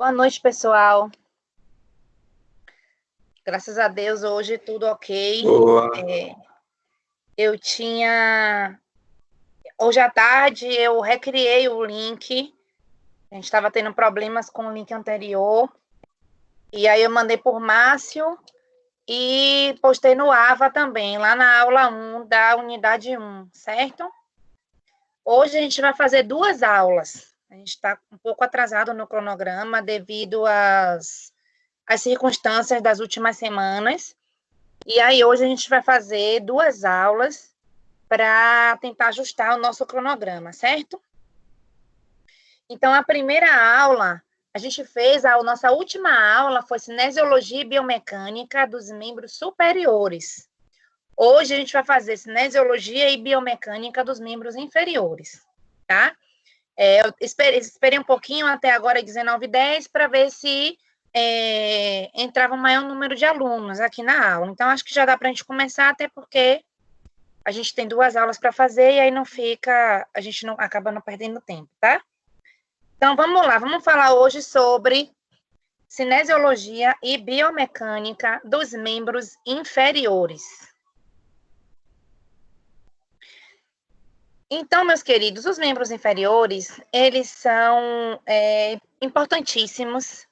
Boa noite, pessoal. Graças a Deus, hoje tudo ok. Boa. Eu tinha... Hoje à tarde, eu recriei o link. A gente estava tendo problemas com o link anterior. E aí eu mandei por Márcio e postei no AVA também, lá na aula 1 da unidade 1, certo? Hoje a gente vai fazer 2 aulas. A gente está um pouco atrasado no cronograma devido às circunstâncias das últimas semanas. E aí, hoje a gente vai fazer 2 aulas para tentar ajustar o nosso cronograma, certo? Então, a primeira aula, a gente fez, a nossa última aula foi Cinesiologia e Biomecânica dos membros superiores. Hoje a gente vai fazer Cinesiologia e Biomecânica dos membros inferiores, tá? Eu esperei um pouquinho até agora, 19h10, para ver se entrava um maior número de alunos aqui na aula. Então, acho que já dá para a gente começar, até porque a gente tem 2 aulas para fazer e aí não fica, a gente não acaba não perdendo tempo, tá? Então, vamos lá, vamos falar hoje sobre cinesiologia e biomecânica dos membros inferiores. Então, meus queridos, os membros inferiores, eles são importantíssimos,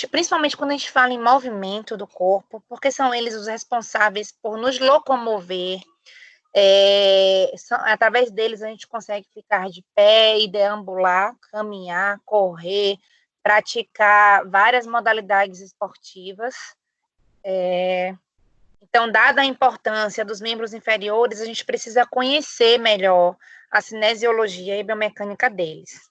principalmente quando a gente fala em movimento do corpo, porque são eles os responsáveis por nos locomover. Através deles a gente consegue ficar de pé e deambular, caminhar, correr, praticar várias modalidades esportivas. Então, dada a importância dos membros inferiores, a gente precisa conhecer melhor a cinesiologia e biomecânica deles.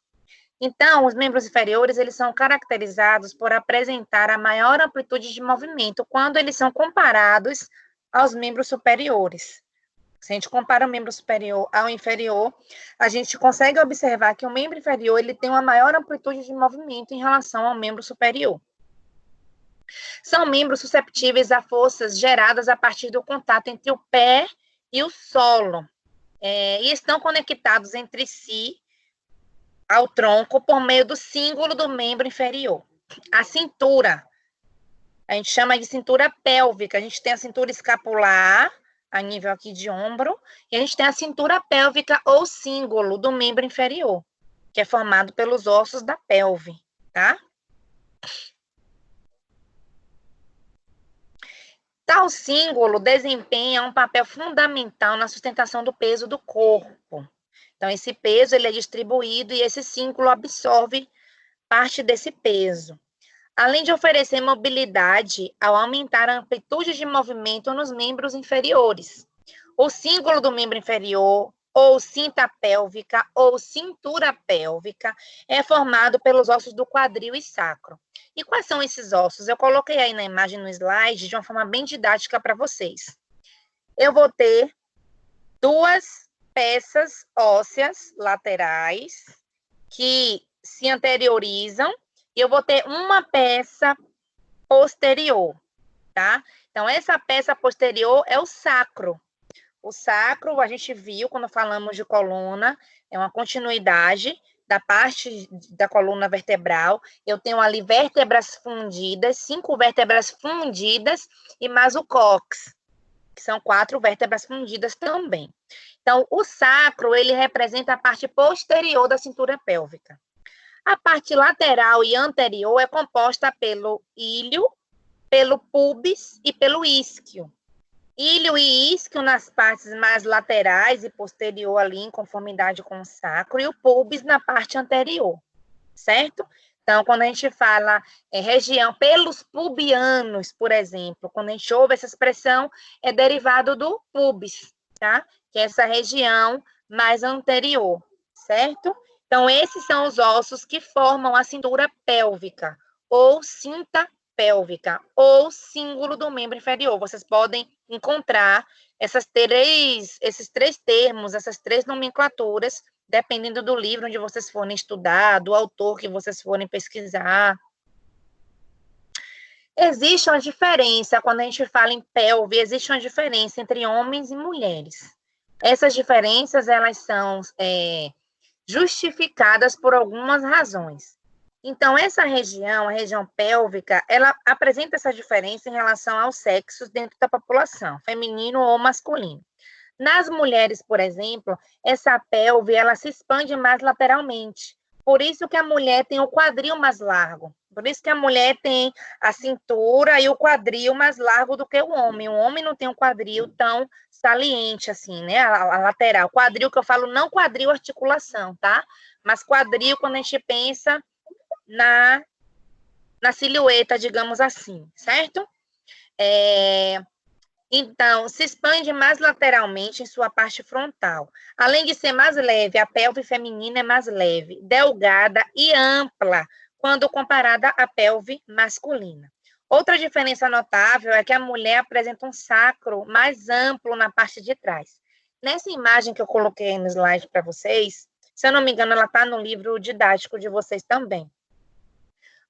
Então, os membros inferiores, eles são caracterizados por apresentar a maior amplitude de movimento quando eles são comparados aos membros superiores. Se a gente compara o membro superior ao inferior, a gente consegue observar que o membro inferior ele tem uma maior amplitude de movimento em relação ao membro superior. São membros susceptíveis a forças geradas a partir do contato entre o pé e o solo, e estão conectados entre si ao tronco por meio do cíngulo do membro inferior. A cintura, a gente chama de cintura pélvica, a gente tem a cintura escapular, a nível aqui de ombro, e a gente tem a cintura pélvica ou cíngulo do membro inferior, que é formado pelos ossos da pelve, tá? Tal cíngulo desempenha um papel fundamental na sustentação do peso do corpo. Então, esse peso ele é distribuído e esse cíngulo absorve parte desse peso. Além de oferecer mobilidade ao aumentar a amplitude de movimento nos membros inferiores. O cíngulo do membro inferior, ou cinta pélvica, ou cintura pélvica, é formado pelos ossos do quadril e sacro. E quais são esses ossos? Eu coloquei aí na imagem, no slide, de uma forma bem didática para vocês. Eu vou ter 2 peças ósseas laterais que se anteriorizam, e eu vou ter uma peça posterior, tá? Então, essa peça posterior é o sacro. O sacro, a gente viu quando falamos de coluna, é uma continuidade da parte da coluna vertebral. Eu tenho ali vértebras fundidas, 5 vértebras fundidas e mais o cóccix, que são 4 vértebras fundidas também. Então, o sacro, ele representa a parte posterior da cintura pélvica. A parte lateral e anterior é composta pelo íleo, pelo pubis e pelo isquio. Íleo e isquio nas partes mais laterais e posterior ali, em conformidade com o sacro, e o pubis na parte anterior, certo? Então, quando a gente fala região, pelos pubianos, por exemplo, quando a gente ouve essa expressão, é derivado do pubis, tá? Que é essa região mais anterior, certo? Então, esses são os ossos que formam a cintura pélvica, ou cinta pélvica, ou cíngulo do membro inferior. Vocês podem encontrar esses 3 termos, essas 3 nomenclaturas, dependendo do livro onde vocês forem estudar, do autor que vocês forem pesquisar. Existe uma diferença, quando a gente fala em pelve, existe uma diferença entre homens e mulheres. Essas diferenças, elas são justificadas por algumas razões. Então, essa região, a região pélvica, ela apresenta essa diferença em relação aos sexos dentro da população, feminino ou masculino. Nas mulheres, por exemplo, essa pelve, ela se expande mais lateralmente. Por isso que a mulher tem o quadril mais largo. Por isso que a mulher tem a cintura e o quadril mais largo do que o homem. O homem não tem um quadril tão saliente assim, né? A lateral. Quadril que eu falo, não quadril articulação, tá? Mas quadril quando a gente pensa na silhueta, digamos assim, certo? Então, se expande mais lateralmente em sua parte frontal. Além de ser mais leve, a pelve feminina é mais leve, delgada e ampla quando comparada à pelve masculina. Outra diferença notável é que a mulher apresenta um sacro mais amplo na parte de trás. Nessa imagem que eu coloquei no slide para vocês, se eu não me engano, ela está no livro didático de vocês também.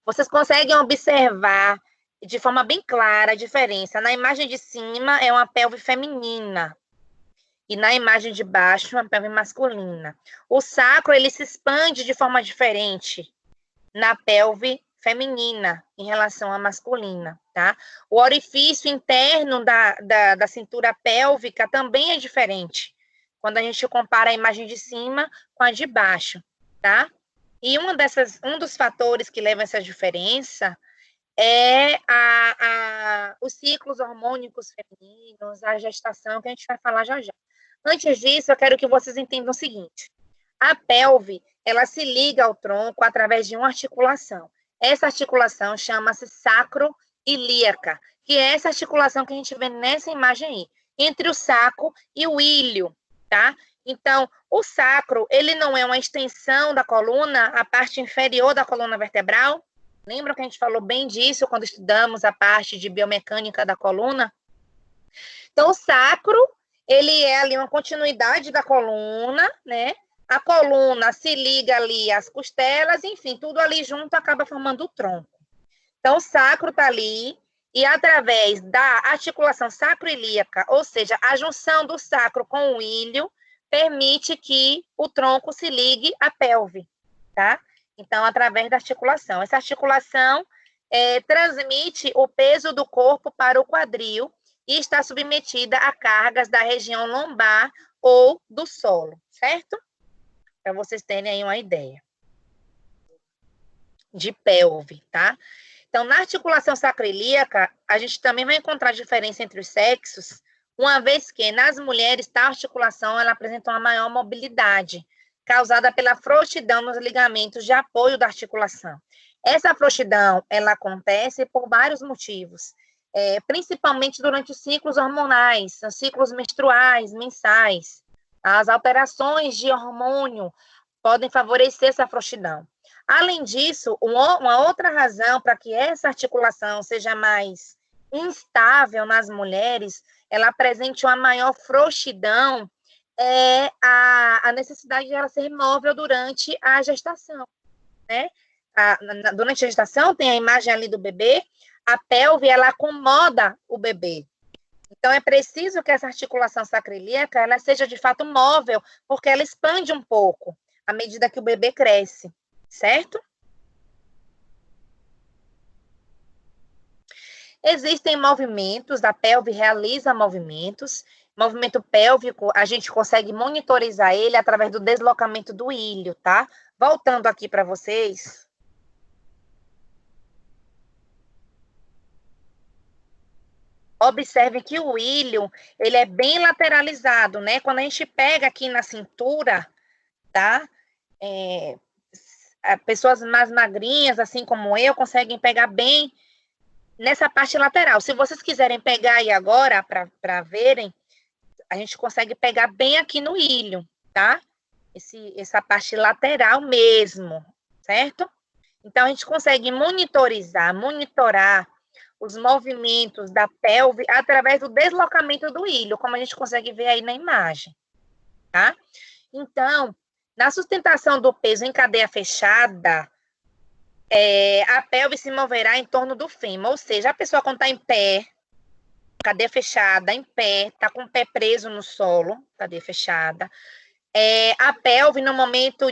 Vocês conseguem observar de forma bem clara a diferença. Na imagem de cima é uma pelve feminina e na imagem de baixo uma pelve masculina. O sacro ele se expande de forma diferente na pelve feminina em relação à masculina, tá? O orifício interno da cintura pélvica também é diferente quando a gente compara a imagem de cima com a de baixo, tá? E um dos fatores que levam a essa diferença é os ciclos hormônicos femininos, a gestação, que a gente vai falar já já. Antes disso, eu quero que vocês entendam o seguinte: a pelve, ela se liga ao tronco através de uma articulação. Essa articulação chama-se sacro-ilíaca, que é essa articulação que a gente vê nessa imagem aí, entre o sacro e o ilho, tá? Então, o sacro, ele não é uma extensão da coluna, a parte inferior da coluna vertebral. Lembra que a gente falou bem disso quando estudamos a parte de biomecânica da coluna? Então, o sacro, ele é ali uma continuidade da coluna, né? A coluna se liga ali às costelas, enfim, tudo ali junto acaba formando o tronco. Então, o sacro está ali, e através da articulação sacroilíaca, ou seja, a junção do sacro com o ilho, permite que o tronco se ligue à pelve, tá? Então, através da articulação. Essa articulação transmite o peso do corpo para o quadril e está submetida a cargas da região lombar ou do solo, certo? Para vocês terem aí uma ideia. De pelve, tá? Então, na articulação sacroiliaca, a gente também vai encontrar diferença entre os sexos, uma vez que nas mulheres, tal articulação ela apresenta uma maior mobilidade, causada pela frouxidão nos ligamentos de apoio da articulação. Essa frouxidão, ela acontece por vários motivos, principalmente durante os ciclos hormonais, os ciclos menstruais, mensais. As alterações de hormônio podem favorecer essa frouxidão. Além disso, uma outra razão para que essa articulação seja mais instável nas mulheres, ela apresente uma maior frouxidão, é a necessidade de ela ser móvel durante a gestação, né? Durante a gestação, tem a imagem ali do bebê, a pelve, ela acomoda o bebê. Então, é preciso que essa articulação sacroiliaca, ela seja de fato móvel, porque ela expande um pouco à medida que o bebê cresce, certo? Existem movimentos, a pelve realiza movimentos. Movimento pélvico, a gente consegue monitorizar ele através do deslocamento do ilho, tá? Voltando aqui para vocês. Observe que o ilho, ele é bem lateralizado, né? Quando a gente pega aqui na cintura, tá? Pessoas mais magrinhas, assim como eu, conseguem pegar bem nessa parte lateral. Se vocês quiserem pegar aí agora, para verem, a gente consegue pegar bem aqui no ilho, tá? Essa parte lateral mesmo, certo? Então, a gente consegue monitorar os movimentos da pelve através do deslocamento do ilho, como a gente consegue ver aí na imagem, tá? Então, na sustentação do peso em cadeia fechada, a pelve se moverá em torno do fêmur, ou seja, a pessoa quando está em pé, cadeia fechada, em pé, está com o pé preso no solo, cadeia fechada, A pelve, no momento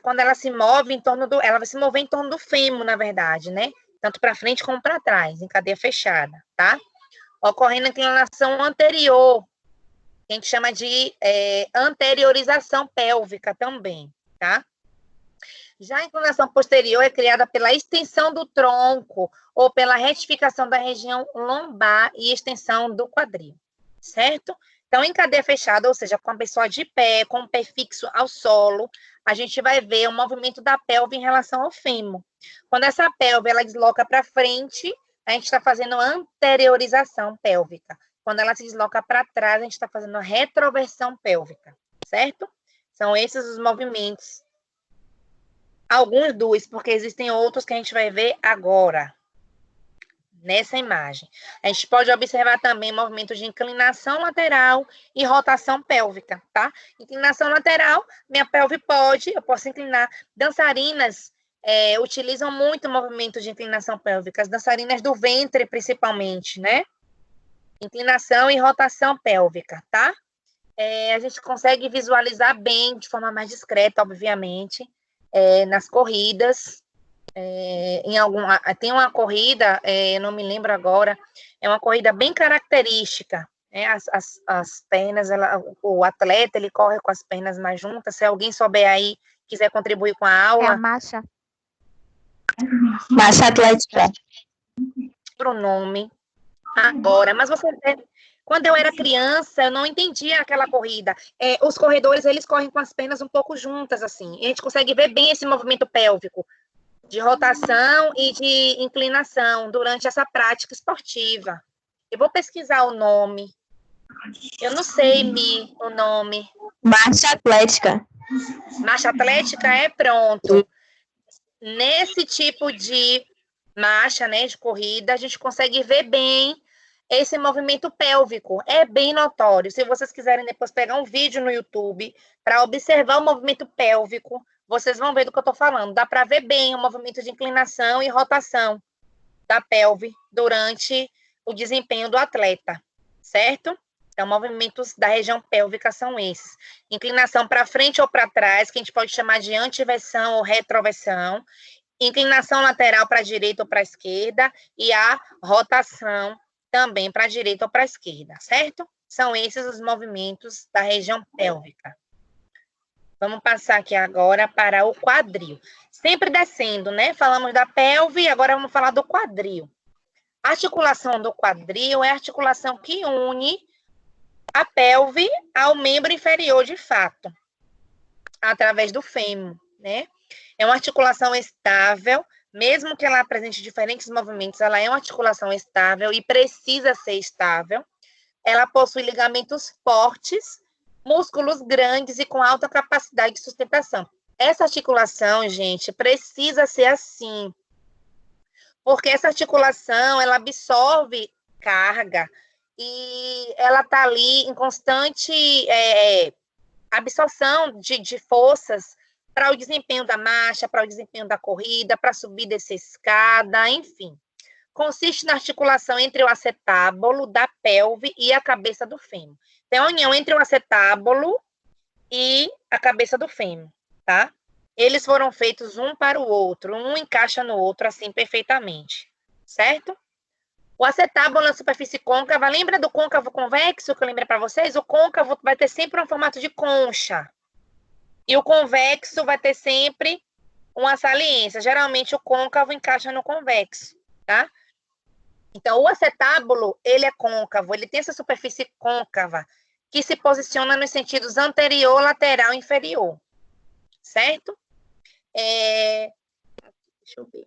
quando ela se move ela vai se mover em torno do fêmur, na verdade, né? Tanto para frente como para trás, em cadeia fechada, tá? Ocorrendo a inclinação anterior, que a gente chama de anteriorização pélvica também, tá? Já a inclinação posterior é criada pela extensão do tronco ou pela retificação da região lombar e extensão do quadril, certo? Então, em cadeia fechada, ou seja, com a pessoa de pé, com o pé fixo ao solo, a gente vai ver o movimento da pelve em relação ao fêmur. Quando essa pelve ela desloca para frente, a gente está fazendo anteriorização pélvica. Quando ela se desloca para trás, a gente está fazendo retroversão pélvica, certo? São esses os movimentos. Alguns dos, porque existem outros que a gente vai ver agora, nessa imagem. A gente pode observar também movimentos de inclinação lateral e rotação pélvica, tá? Inclinação lateral, minha pelve eu posso inclinar. Dançarinas utilizam muito movimento de inclinação pélvica, as dançarinas do ventre, principalmente, né? Inclinação e rotação pélvica, tá? A gente consegue visualizar bem, de forma mais discreta, obviamente, nas corridas. Tem uma corrida, eu não me lembro agora, é uma corrida bem característica, né? As pernas, o atleta, ele corre com as pernas mais juntas. Se alguém souber aí, quiser contribuir com a aula. É a marcha. Marcha atlética. Pro nome agora, mas você vê, quando eu era criança, eu não entendia aquela corrida. Os corredores, eles correm com as pernas um pouco juntas, assim, e a gente consegue ver bem esse movimento pélvico, de rotação e de inclinação durante essa prática esportiva. Eu vou pesquisar o nome. Eu não sei o nome. Marcha atlética. Marcha atlética pronto. Nesse tipo de marcha, né, de corrida, a gente consegue ver bem esse movimento pélvico. É bem notório. Se vocês quiserem depois pegar um vídeo no YouTube para observar o movimento pélvico, vocês vão ver do que eu estou falando. Dá para ver bem o movimento de inclinação e rotação da pelve durante o desempenho do atleta, certo? Então, movimentos da região pélvica são esses. Inclinação para frente ou para trás, que a gente pode chamar de antiversão ou retroversão. Inclinação lateral para a direita ou para a esquerda. E a rotação também para a direita ou para a esquerda, certo? São esses os movimentos da região pélvica. Vamos passar aqui agora para o quadril. Sempre descendo, né? Falamos da pelve, agora vamos falar do quadril. A articulação do quadril é a articulação que une a pelve ao membro inferior de fato, através do fêmur, né? É uma articulação estável, mesmo que ela apresente diferentes movimentos, ela é uma articulação estável e precisa ser estável. Ela possui ligamentos fortes, músculos grandes e com alta capacidade de sustentação. Essa articulação, gente, precisa ser assim, porque essa articulação, ela absorve carga e ela está ali em constante absorção de forças para o desempenho da marcha, para o desempenho da corrida, para subir dessa escada, enfim. Consiste na articulação entre o acetábulo da pelve e a cabeça do fêmur. Tem a união entre o acetábulo e a cabeça do fêmur, tá? Eles foram feitos um para o outro, um encaixa no outro assim perfeitamente, certo? O acetábulo na superfície côncava, lembra do côncavo convexo que eu lembrei para vocês? O côncavo vai ter sempre um formato de concha. E o convexo vai ter sempre uma saliência. Geralmente o côncavo encaixa no convexo, tá? Então, o acetábulo, ele é côncavo, ele tem essa superfície côncava, que se posiciona nos sentidos anterior, lateral e inferior, certo? Deixa eu ver.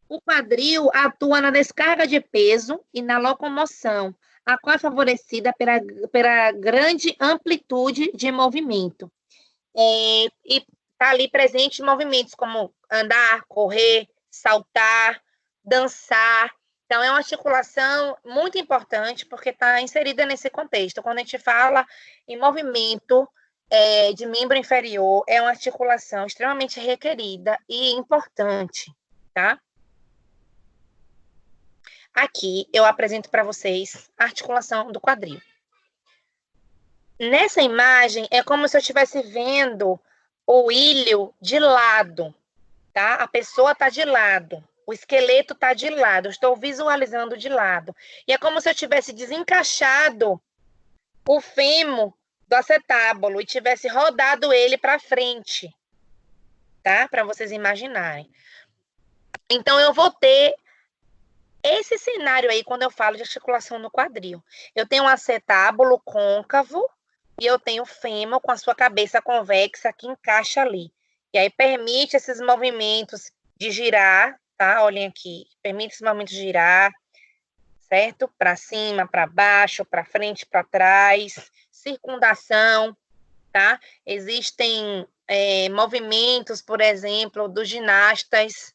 O quadril atua na descarga de peso e na locomoção, a qual é favorecida pela grande amplitude de movimento. E está ali presente movimentos como andar, correr, saltar, dançar. Então, é uma articulação muito importante, porque está inserida nesse contexto. Quando a gente fala em movimento de membro inferior, é uma articulação extremamente requerida e importante, tá? Aqui, eu apresento para vocês a articulação do quadril. Nessa imagem, é como se eu estivesse vendo o ilho de lado, tá? A pessoa está de lado, o esqueleto está de lado, eu estou visualizando de lado. E é como se eu tivesse desencaixado o fêmur do acetábulo e tivesse rodado ele para frente, tá? Para vocês imaginarem. Então, eu vou ter esse cenário aí quando eu falo de articulação no quadril. Eu tenho um acetábulo côncavo e eu tenho o fêmur com a sua cabeça convexa que encaixa ali. E aí permite esses movimentos de girar, tá? Olhem aqui, permite esses movimentos de girar, certo? Para cima, para baixo, para frente, para trás, circundação, tá? Existem movimentos, por exemplo, dos ginastas,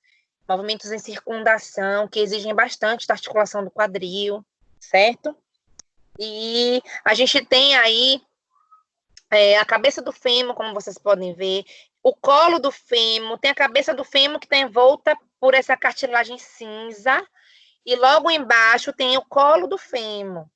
movimentos em circundação, que exigem bastante da articulação do quadril, certo? E a gente tem aí a cabeça do fêmur, como vocês podem ver, o colo do fêmur, tem a cabeça do fêmur que está envolta por essa cartilagem cinza, e logo embaixo tem o colo do fêmur.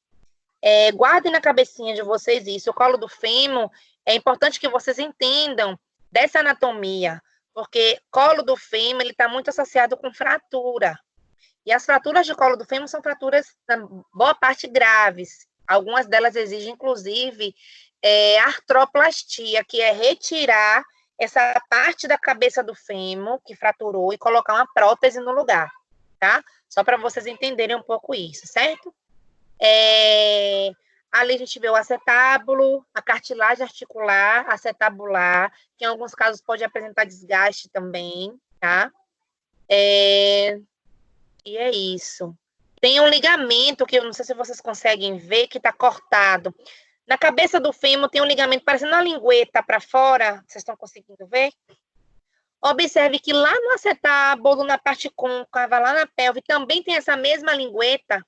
Guardem na cabecinha de vocês isso, o colo do fêmur, é importante que vocês entendam dessa anatomia, porque colo do fêmur ele está muito associado com fratura. E as fraturas de colo do fêmur são fraturas, na boa parte, graves. Algumas delas exigem, inclusive, artroplastia, que é retirar essa parte da cabeça do fêmur que fraturou e colocar uma prótese no lugar, tá? Só para vocês entenderem um pouco isso, certo? Ali a gente vê o acetábulo, a cartilagem articular, acetabular, que em alguns casos pode apresentar desgaste também, tá? E é isso. Tem um ligamento que eu não sei se vocês conseguem ver, que está cortado. Na cabeça do fêmur tem um ligamento parecendo uma lingueta para fora. Vocês estão conseguindo ver? Observe que lá no acetábulo, na parte côncava, lá na pelve, também tem essa mesma lingueta.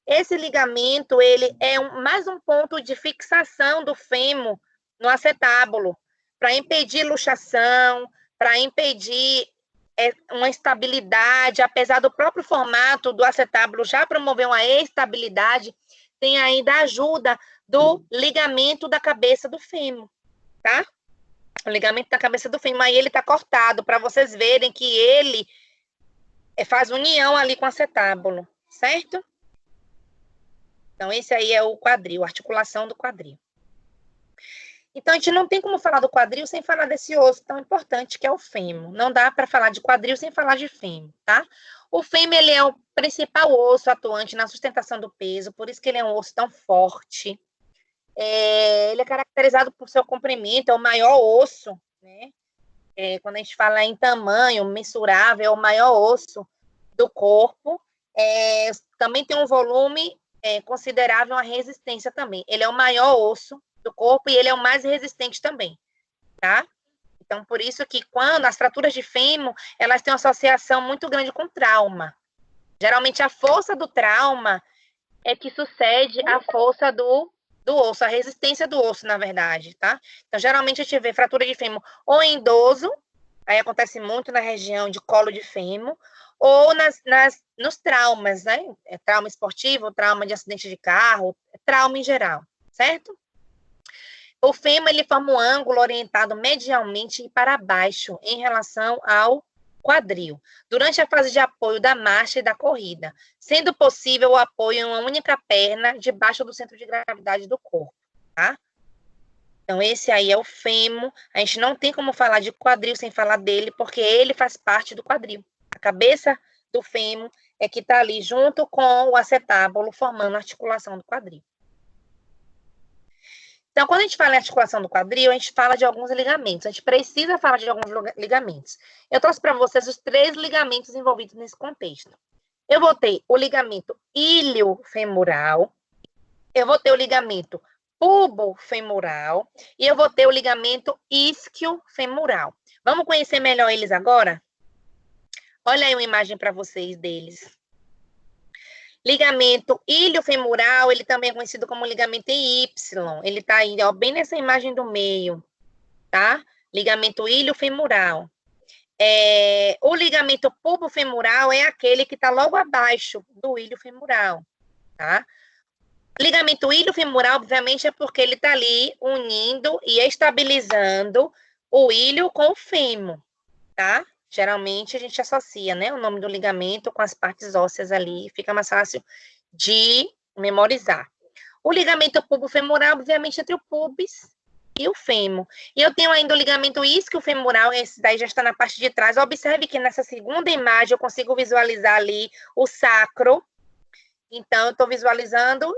Esse ligamento, ele é mais um ponto de fixação do fêmur no acetábulo, para impedir luxação, para impedir uma estabilidade, apesar do próprio formato do acetábulo já promover uma estabilidade, tem ainda a ajuda do ligamento da cabeça do fêmur, tá? O ligamento da cabeça do fêmur, aí ele tá cortado, para vocês verem que ele faz união ali com o acetábulo, certo? Então, esse aí é o quadril, a articulação do quadril. Então, a gente não tem como falar do quadril sem falar desse osso tão importante que é o fêmur. Não dá para falar de quadril sem falar de fêmur, tá? O fêmur, ele é o principal osso atuante na sustentação do peso, por isso que ele é um osso tão forte. Ele é caracterizado por seu comprimento, é o maior osso, né? Quando a gente fala em tamanho mensurável, é o maior osso do corpo. Também tem um volume considerável, uma resistência também. Ele é o maior osso do corpo e ele é o mais resistente também, tá? Então, por isso que quando as fraturas de fêmur, elas têm uma associação muito grande com trauma. Geralmente, a força do trauma é que sucede à força do osso, a resistência do osso, na verdade, tá? Então, geralmente, a gente vê fratura de fêmur ou em idoso, aí acontece muito na região de colo de fêmur, ou nos traumas, né? Trauma esportivo, trauma de acidente de carro, trauma em geral, certo? O fêmur, ele forma um ângulo orientado medialmente para baixo em relação ao quadril, durante a fase de apoio da marcha e da corrida, sendo possível o apoio em uma única perna debaixo do centro de gravidade do corpo, tá? Então, esse aí é o fêmur. A gente não tem como falar de quadril sem falar dele, porque ele faz parte do quadril. A cabeça do fêmur é que está ali junto com o acetábulo, formando a articulação do quadril. Então, quando a gente fala em articulação do quadril, a gente fala de alguns ligamentos. A gente precisa falar de alguns ligamentos. Eu trouxe para vocês os 3 ligamentos envolvidos nesse contexto. Eu vou ter o ligamento iliofemoral, eu vou ter o ligamento pubofemoral e eu vou ter o ligamento isquiofemoral. Vamos conhecer melhor eles agora? Olha aí uma imagem para vocês deles. Ligamento iliofemoral, ele também é conhecido como ligamento em Y. Ele está aí, ó, bem nessa imagem do meio, tá? Ligamento iliofemoral. O ligamento pubofemoral é aquele que está logo abaixo do iliofemoral, tá? Ligamento ilho-femoral, obviamente, é porque ele está ali unindo e estabilizando o ilho com o fêmur, tá? Geralmente a gente associa, né, o nome do ligamento com as partes ósseas ali, fica mais fácil de memorizar. O ligamento pubofemoral, obviamente, entre o pubis e o fêmur. E eu tenho ainda o ligamento isquiofemoral, esse daí já está na parte de trás. Observe que nessa segunda imagem eu consigo visualizar ali o sacro. Então, eu estou visualizando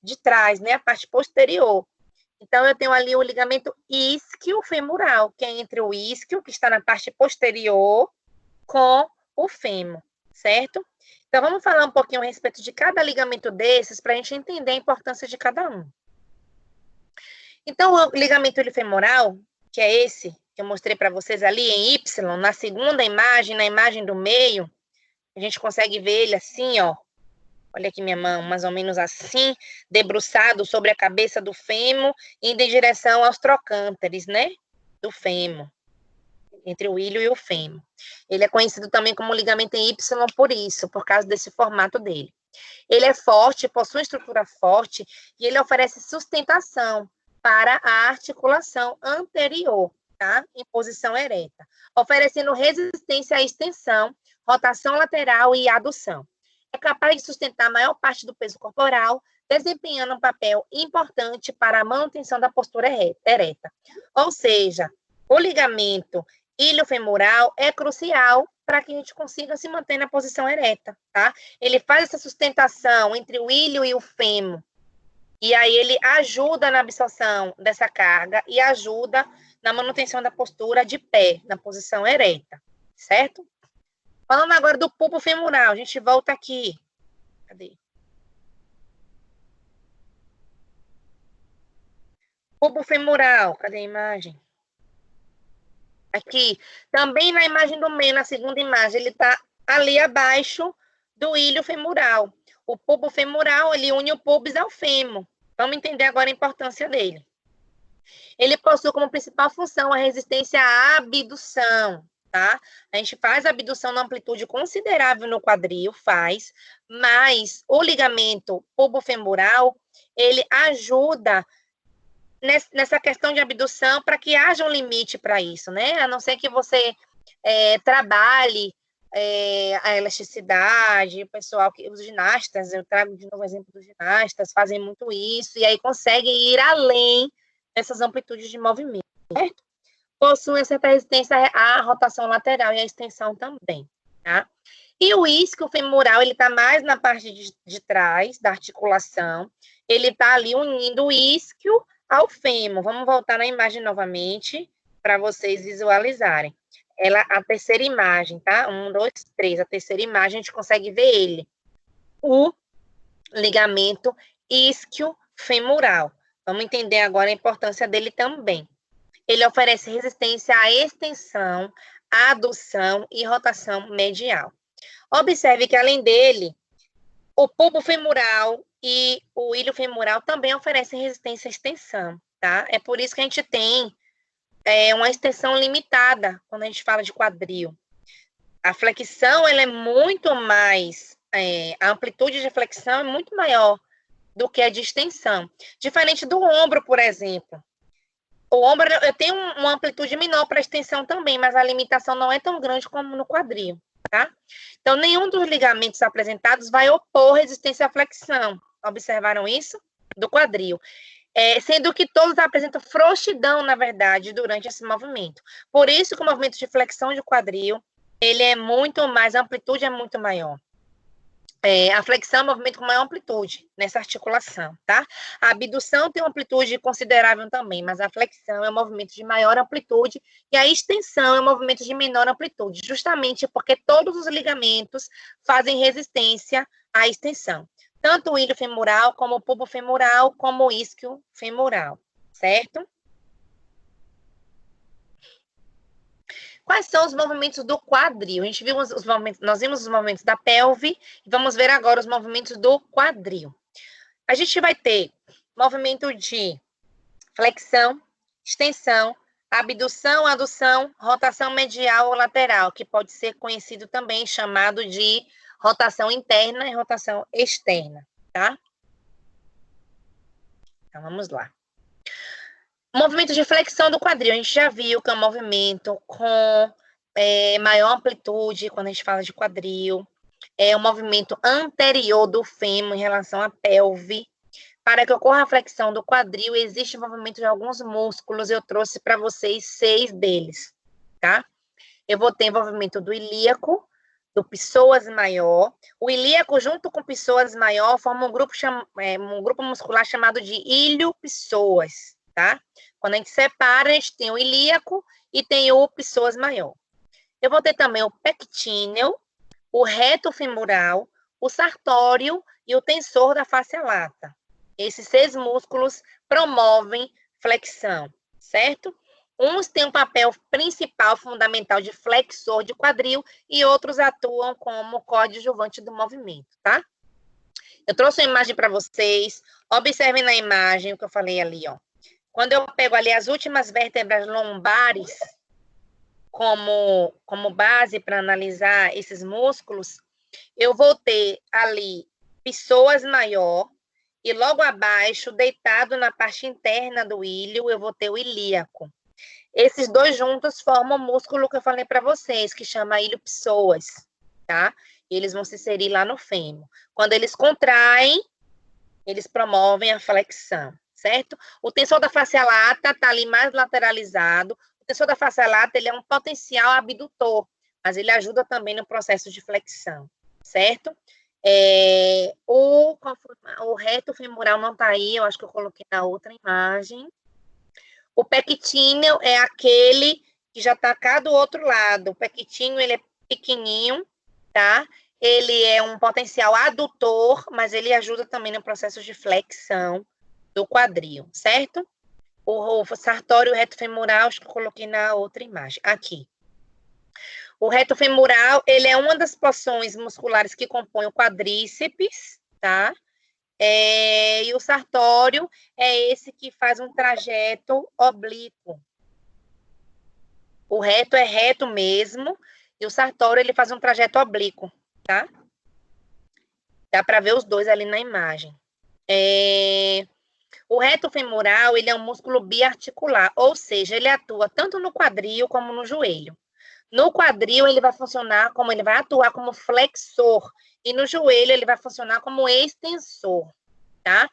de trás, né, a parte posterior. Então, eu tenho ali o ligamento isquiofemoral, que é entre o isquio, que está na parte posterior, com o fêmur, certo? Então, vamos falar um pouquinho a respeito de cada ligamento desses, para a gente entender a importância de cada um. Então, o ligamento ilho-femoral, que é esse que eu mostrei para vocês ali em Y, na segunda imagem, na imagem do meio, a gente consegue ver ele assim, ó. Olha aqui minha mão, mais ou menos assim, debruçado sobre a cabeça do fêmur, indo em direção aos trocânteres, né? Do fêmur, entre o ilho e o fêmur. Ele é conhecido também como ligamento em Y por isso, por causa desse formato dele. Ele é forte, possui estrutura forte e ele oferece sustentação para a articulação anterior, tá? Em posição ereta, oferecendo resistência à extensão, rotação lateral e adução. É capaz de sustentar a maior parte do peso corporal, desempenhando um papel importante para a manutenção da postura ereta. Ou seja, o ligamento ilho-femoral é crucial para que a gente consiga se manter na posição ereta, tá? Ele faz essa sustentação entre o ilho e o fêmur, e aí ele ajuda na absorção dessa carga e ajuda na manutenção da postura de pé, na posição ereta, certo? Falando agora do bulbo femoral, a gente volta aqui. Cadê? Bulbo femoral, cadê a imagem? Aqui, também na imagem do meio, na segunda imagem, ele está ali abaixo do ilho femoral. O bulbo femoral, ele une o pubis ao fêmur. Vamos entender agora a importância dele. Ele possui como principal função a resistência à abdução, tá? A gente faz a abdução na amplitude considerável no quadril, mas o ligamento pubofemoral, ele ajuda nessa questão de abdução para que haja um limite para isso, né? A não ser que você trabalhe a elasticidade, o pessoal, os ginastas, eu trago de novo o exemplo dos ginastas, fazem muito isso, e aí conseguem ir além dessas amplitudes de movimento, certo? Possuem certa resistência à rotação lateral e à extensão também, tá? E o isquio femoral, ele está mais na parte de trás da articulação, ele está ali unindo o isquio ao fêmur. Vamos voltar na imagem novamente, para vocês visualizarem. A terceira imagem, tá? 1, 2, 3. A terceira imagem, a gente consegue ver ele. O ligamento isquiofemoral. Vamos entender agora a importância dele também. Ele oferece resistência à extensão, adução e rotação medial. Observe que, além dele, o bulbo femoral e o ilho femoral também oferecem resistência à extensão, tá? É por isso que a gente tem uma extensão limitada quando a gente fala de quadril. A flexão, ela é muito mais, a amplitude de flexão é muito maior do que a de extensão. Diferente do ombro, por exemplo. O ombro, eu tenho uma amplitude menor para extensão também, mas a limitação não é tão grande como no quadril, tá? Então, nenhum dos ligamentos apresentados vai opor resistência à flexão. Observaram isso? Do quadril. Sendo que todos apresentam frouxidão, na verdade, durante esse movimento. Por isso que o movimento de flexão de quadril, ele é muito mais, a amplitude é muito maior. A flexão é um movimento com maior amplitude nessa articulação, tá? A abdução tem uma amplitude considerável também, mas a flexão é um movimento de maior amplitude e a extensão é um movimento de menor amplitude, justamente porque todos os ligamentos fazem resistência à extensão. Tanto o ilho femoral, como o bulbo femoral, como o isquio femoral, certo? Quais são os movimentos do quadril? A gente viu os movimentos, nós vimos os movimentos da pelve, e vamos ver agora os movimentos do quadril. A gente vai ter movimento de flexão, extensão, abdução, adução, rotação medial ou lateral, que pode ser conhecido também, chamado de rotação interna e rotação externa, tá? Então, vamos lá. Movimento de flexão do quadril, a gente já viu que é um movimento com maior amplitude quando a gente fala de quadril. É um movimento anterior do fêmur em relação à pelve. Para que ocorra a flexão do quadril, existe o movimento de alguns músculos. Eu trouxe para vocês 6 deles, tá? Eu vou ter envolvimento do ilíaco, do psoas maior. O ilíaco, junto com o psoas maior, forma um grupo muscular chamado de ilho-psoas, tá? Quando a gente separa, a gente tem o ilíaco e tem o psoas maior. Eu vou ter também o pectíneo, o reto femoral, o sartório e o tensor da face lata. Esses 6 músculos promovem flexão, certo? Uns têm um papel principal, fundamental de flexor de quadril e outros atuam como coadjuvante do movimento, tá? Eu trouxe uma imagem para vocês. Observem na imagem o que eu falei ali, ó. Quando eu pego ali as últimas vértebras lombares como base para analisar esses músculos, eu vou ter ali psoas maior e logo abaixo, deitado na parte interna do ilho, eu vou ter o ilíaco. Esses dois juntos formam o músculo que eu falei para vocês, que chama ilho-psoas, tá? E eles vão se inserir lá no fêmur. Quando eles contraem, eles promovem a flexão, certo? O tensor da face lata está ali mais lateralizado. O tensor da face lata, ele é um potencial abdutor, mas ele ajuda também no processo de flexão, certo? O reto femoral não está aí, eu acho que eu coloquei na outra imagem. O pectíneo é aquele que já está cá do outro lado. O pectíneo, ele é pequenininho, tá? Ele é um potencial adutor, mas ele ajuda também no processo de flexão do quadril, certo? O sartório e o reto femoral, acho que eu coloquei na outra imagem. Aqui. O reto femoral, ele é uma das porções musculares que compõem o quadríceps, tá? E o sartório é esse que faz um trajeto oblíquo. O reto é reto mesmo, e o sartório, ele faz um trajeto oblíquo, tá? Dá para ver os dois ali na imagem. O reto femoral, ele é um músculo biarticular, ou seja, ele atua tanto no quadril como no joelho. No quadril, ele vai funcionar como, ele vai atuar como flexor, e no joelho, ele vai funcionar como extensor, tá?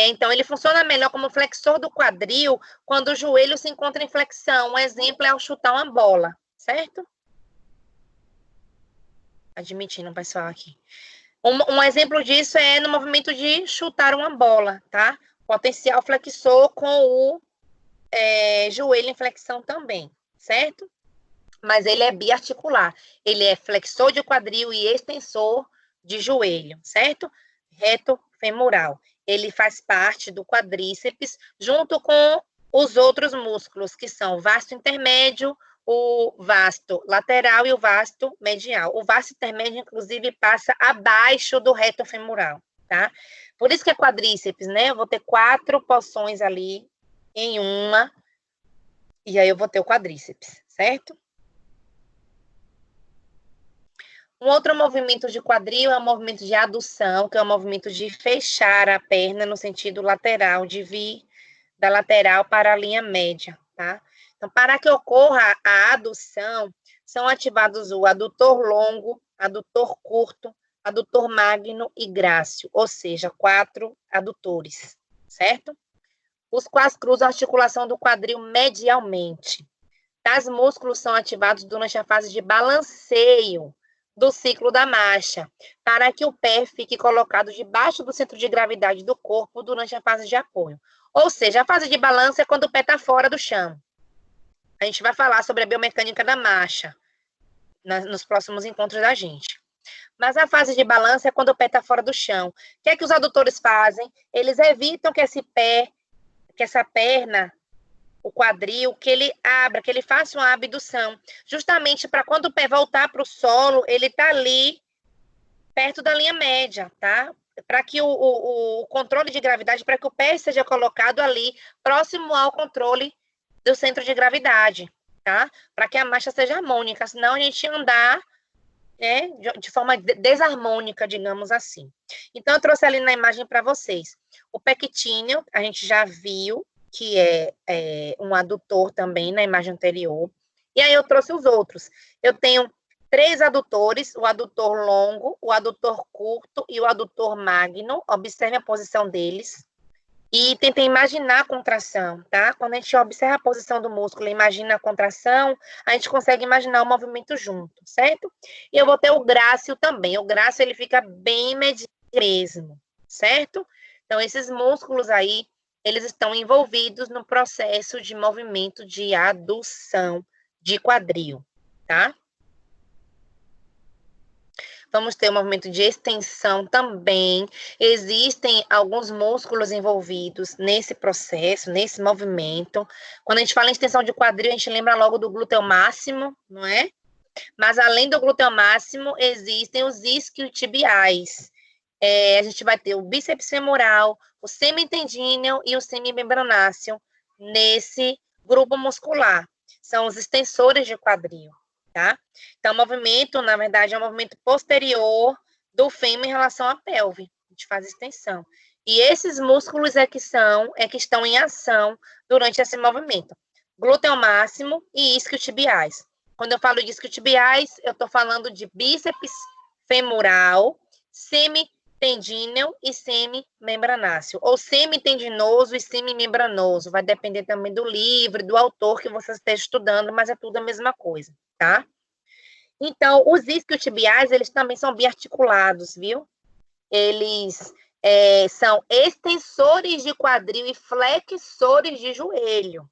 Então, ele funciona melhor como flexor do quadril quando o joelho se encontra em flexão. Um exemplo é ao chutar uma bola, certo? Admitindo, pessoal, aqui. Um exemplo disso é no movimento de chutar uma bola, tá? Potencial flexor com o joelho em flexão também, certo? Mas ele é biarticular. Ele é flexor de quadril e extensor de joelho, certo? Reto femoral. Ele faz parte do quadríceps, junto com os outros músculos, que são o vasto intermédio, o vasto lateral e o vasto medial. O vasto intermédio, inclusive, passa abaixo do reto femoral, tá? Por isso que é quadríceps, né? Eu vou ter 4 porções ali em uma, e aí eu vou ter o quadríceps, certo? Um outro movimento de quadril é o movimento de adução, que é o movimento de fechar a perna no sentido lateral, de vir da lateral para a linha média, tá? Então, para que ocorra a adução, são ativados o adutor longo, adutor curto, adutor magno e grácil, ou seja, 4 adutores, certo? Os quais cruzam a articulação do quadril medialmente. Tais músculos são ativados durante a fase de balanceio do ciclo da marcha, para que o pé fique colocado debaixo do centro de gravidade do corpo durante a fase de apoio. Ou seja, a fase de balanço é quando o pé está fora do chão. A gente vai falar sobre a biomecânica da marcha nos próximos encontros da gente. Mas a fase de balanço é quando o pé está fora do chão. O que é que os adutores fazem? Eles evitam que esse pé, que essa perna, o quadril, que ele abra, que ele faça uma abdução, justamente para quando o pé voltar para o solo, ele está ali, perto da linha média, tá? Para que o controle de gravidade, para que o pé seja colocado ali, próximo ao controle do centro de gravidade, tá? Para que a marcha seja harmônica, senão a gente ia andar de forma desarmônica, digamos assim. Então, eu trouxe ali na imagem para vocês. O pectíneo, a gente já viu que é um adutor também na imagem anterior. E aí eu trouxe os outros. Eu tenho 3 adutores, o adutor longo, o adutor curto e o adutor magno. Observe a posição deles. E tentem imaginar a contração, tá? Quando a gente observa a posição do músculo e imagina a contração, a gente consegue imaginar o movimento junto, certo? E eu vou ter o grácil também. O grácil, ele fica bem mediano mesmo, certo? Então, esses músculos aí, eles estão envolvidos no processo de movimento de adução de quadril, tá? Vamos ter um movimento de extensão também. Existem alguns músculos envolvidos nesse processo, nesse movimento. Quando a gente fala em extensão de quadril, a gente lembra logo do glúteo máximo, não é? Mas além do glúteo máximo, existem os isquiotibiais. A gente vai ter o bíceps femoral, o semitendíneal e o semimembranáceo nesse grupo muscular. São os extensores de quadril, tá? Então, o movimento, na verdade, é um movimento posterior do fêmur em relação à pelve. A gente faz extensão. E esses músculos é que estão em ação durante esse movimento. Glúteo máximo e isquiotibiais. Quando eu falo de isquiotibiais, eu estou falando de bíceps femoral, semitendíneal e semimembranáceo, ou semitendinoso e semimembranoso, vai depender também do livro, do autor que você esteja estudando, mas é tudo a mesma coisa, tá? Então, os isquiotibiais, eles também são biarticulados, viu? Eles são extensores de quadril e flexores de joelho,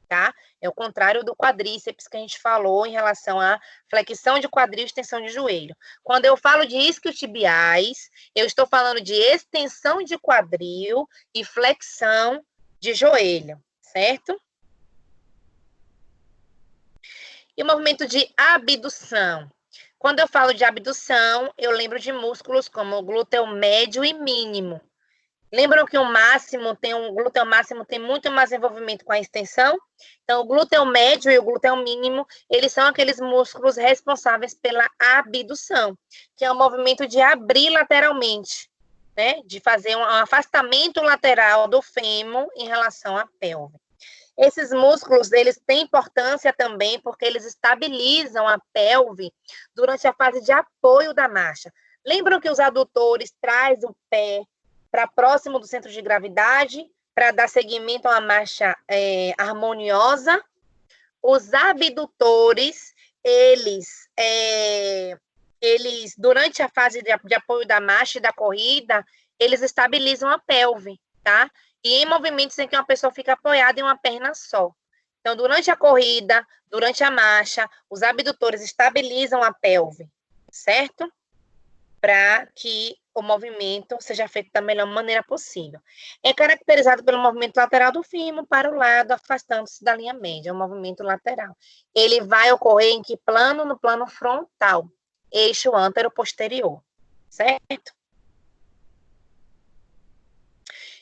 tá? É o contrário do quadríceps que a gente falou em relação à flexão de quadril e extensão de joelho. Quando eu falo de isquiotibiais, eu estou falando de extensão de quadril e flexão de joelho, certo? E o movimento de abdução. Quando eu falo de abdução, eu lembro de músculos como o glúteo médio e mínimo. Lembram que o glúteo máximo tem muito mais envolvimento com a extensão? Então, o glúteo médio e o glúteo mínimo, eles são aqueles músculos responsáveis pela abdução, que é o movimento de abrir lateralmente, né? De fazer um afastamento lateral do fêmur em relação à pelve. Esses músculos, eles têm importância também porque eles estabilizam a pelve durante a fase de apoio da marcha. Lembram que os adutores trazem o pé para próximo do centro de gravidade, para dar seguimento a uma marcha harmoniosa? Os abdutores, eles, durante a fase de apoio da marcha e da corrida, eles estabilizam a pelve, tá? E em movimentos em que uma pessoa fica apoiada em uma perna só. Então, durante a corrida, durante a marcha, os abdutores estabilizam a pelve, certo? Para que o movimento seja feito da melhor maneira possível. É caracterizado pelo movimento lateral do fêmur para o lado, afastando-se da linha média, é um movimento lateral. Ele vai ocorrer em que plano? No plano frontal, eixo antero-posterior, certo?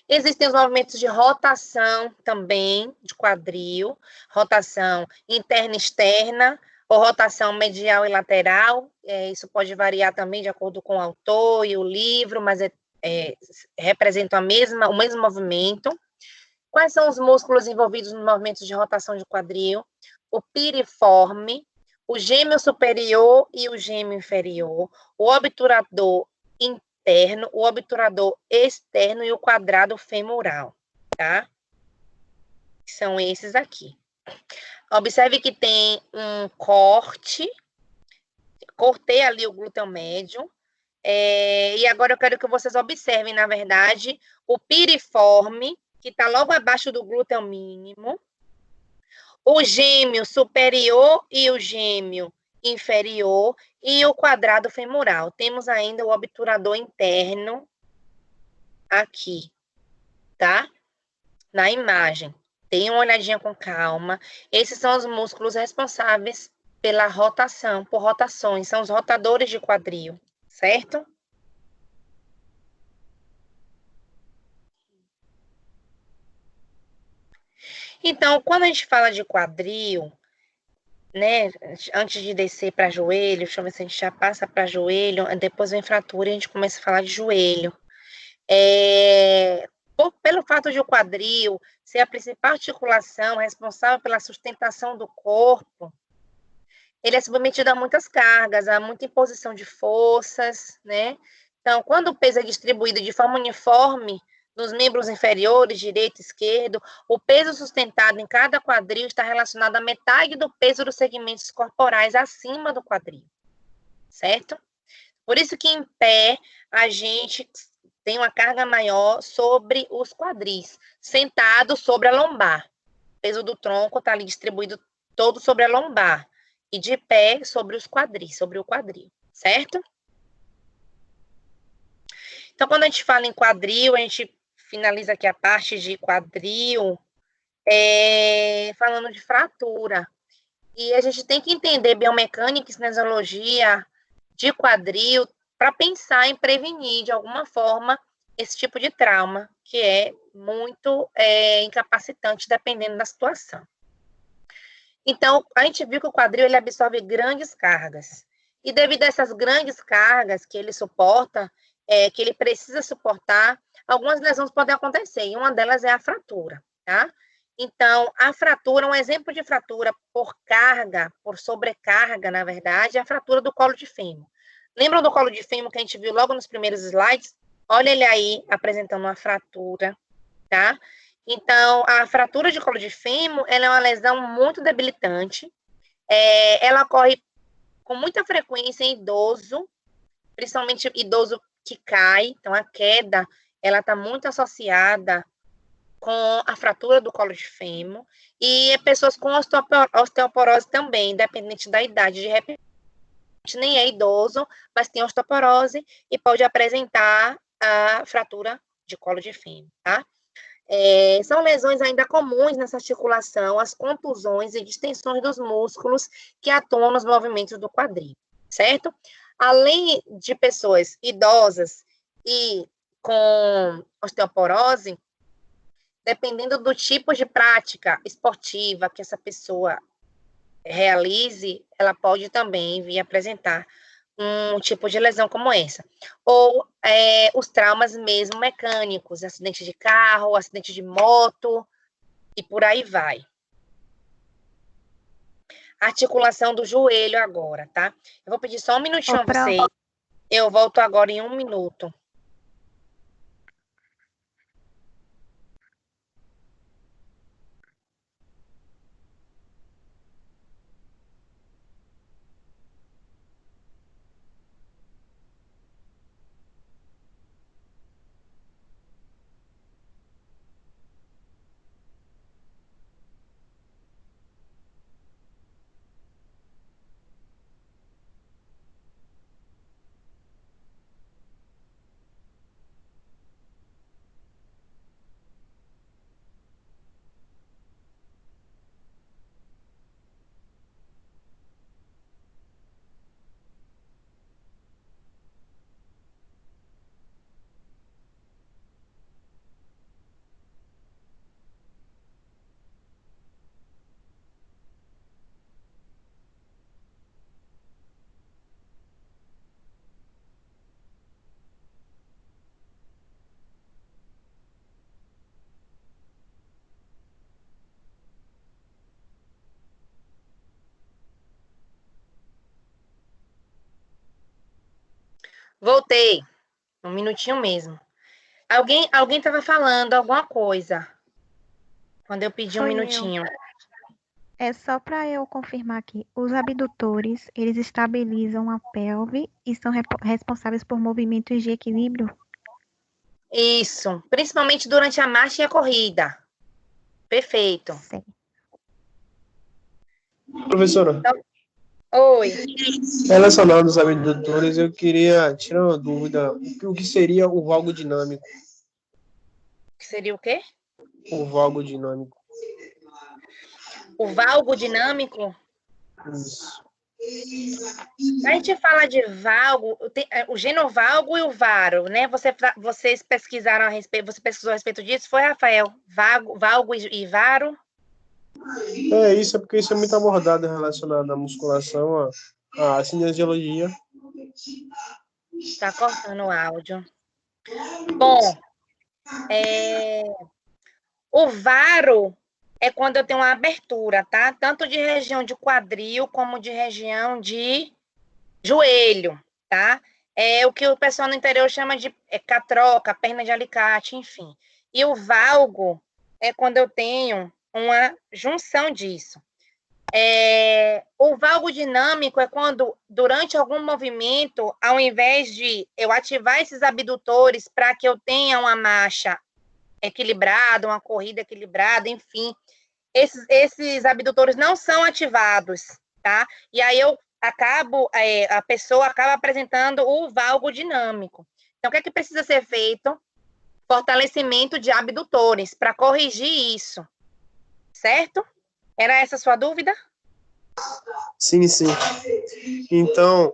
Existem os movimentos de rotação também, de quadril, rotação interna e externa, ou rotação medial e lateral, isso pode variar também de acordo com o autor e o livro, mas representam o mesmo movimento. Quais são os músculos envolvidos nos movimentos de rotação de quadril? O piriforme, o gêmeo superior e o gêmeo inferior, o obturador interno, o obturador externo e o quadrado femoral, tá? São esses aqui. Observe que tem um corte, cortei ali o glúteo médio, e agora eu quero que vocês observem, na verdade, o piriforme, que está logo abaixo do glúteo mínimo, o gêmeo superior e o gêmeo inferior e o quadrado femoral. Temos ainda o obturador interno aqui, tá? Na imagem. Deem uma olhadinha com calma. Esses são os músculos responsáveis pela rotação, por rotações, são os rotadores de quadril, certo? Então, quando a gente fala de quadril, né, antes de descer para joelho, deixa eu ver se a gente já passa para joelho, depois vem fratura e a gente começa a falar de joelho. Pelo fato de o quadril ser a principal articulação responsável pela sustentação do corpo, ele é submetido a muitas cargas, a muita imposição de forças, né? Então, quando o peso é distribuído de forma uniforme nos membros inferiores, direito e esquerdo, o peso sustentado em cada quadril está relacionado à metade do peso dos segmentos corporais acima do quadril, certo? Por isso que em pé a gente tem uma carga maior sobre os quadris, sentado sobre a lombar. O peso do tronco está ali distribuído todo sobre a lombar e de pé sobre os quadris, sobre o quadril, certo? Então, quando a gente fala em quadril, a gente finaliza aqui a parte de quadril, falando de fratura. E a gente tem que entender biomecânica e cinesiologia de quadril para pensar em prevenir, de alguma forma, esse tipo de trauma, que é muito incapacitante, dependendo da situação. Então, a gente viu que o quadril ele absorve grandes cargas. E devido a essas grandes cargas que ele suporta, que ele precisa suportar, algumas lesões podem acontecer, e uma delas é a fratura, tá? Então, a fratura, um exemplo de fratura por carga, por sobrecarga, na verdade, é a fratura do colo de fêmur. Lembram do colo de fêmur que a gente viu logo nos primeiros slides? Olha ele aí apresentando uma fratura, tá? Então, a fratura de colo de fêmur, ela é uma lesão muito debilitante. Ela ocorre com muita frequência em idoso, principalmente idoso que cai. Então, a queda, ela está muito associada com a fratura do colo de fêmur. E pessoas com osteoporose também, independente da idade. De repente, nem é idoso, mas tem osteoporose e pode apresentar a fratura de colo de fêmur, tá? São lesões ainda comuns nessa articulação, as contusões e distensões dos músculos que atuam nos movimentos do quadril, certo? Além de pessoas idosas e com osteoporose, dependendo do tipo de prática esportiva que essa realize, ela pode também vir apresentar um tipo de lesão como essa. Ou os traumas mesmo mecânicos, acidente de carro, acidente de moto, e por aí vai. Articulação do joelho agora, tá? Eu vou pedir só um minutinho a vocês. Eu volto agora em 1 minuto. Voltei. 1 minutinho mesmo. Alguém estava falando alguma coisa quando eu pedi um minutinho. É só para eu confirmar aqui. Os abdutores, eles estabilizam a pelve e são responsáveis por movimentos de equilíbrio? Isso, principalmente durante a marcha e a corrida. Perfeito. Sim. Professora, Oi. relacionado aos abdutores, eu queria tirar uma dúvida. O que seria o valgo dinâmico? Seria o quê? O valgo dinâmico. O valgo dinâmico? Isso. A gente fala de valgo, o genovalgo e o varo, né? Vocês pesquisaram a respeito, você pesquisou a respeito disso? Foi, Rafael? Valgo e varo? É isso, é porque isso é muito abordado relacionado à musculação, à cinesiologia. Tá cortando o áudio. Bom, o varo é quando eu tenho uma abertura, tá? Tanto de região de quadril como de região de joelho, tá? É o que o pessoal no interior chama de catroca, perna de alicate, enfim. E o valgo é quando eu tenho uma junção disso. O valgo dinâmico é quando, durante algum movimento, ao invés de eu ativar esses abdutores para que eu tenha uma marcha equilibrada, uma corrida equilibrada, enfim, esses abdutores não são ativados, tá? E aí a pessoa acaba apresentando o valgo dinâmico. Então, o que é que precisa ser feito? Fortalecimento de abdutores para corrigir isso, certo? Era essa a sua dúvida? Sim, sim. Então,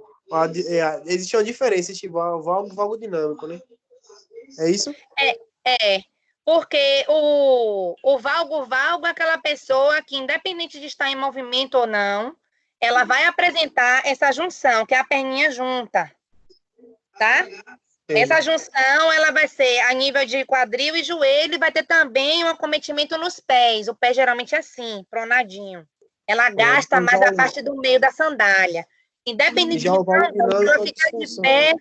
existe uma diferença entre valgo e valgo dinâmico, né? É isso? Porque o valgo é aquela pessoa que, independente de estar em movimento ou não, ela vai apresentar essa junção, que é a perninha junta, tá? Essa junção, ela vai ser a nível de quadril e joelho, e vai ter também um acometimento nos pés. O pé geralmente é assim, pronadinho. Ela gasta mais a parte do meio da sandália. Independente de o valgo estar andando, dinâmico ela é fica de disfunção. pé.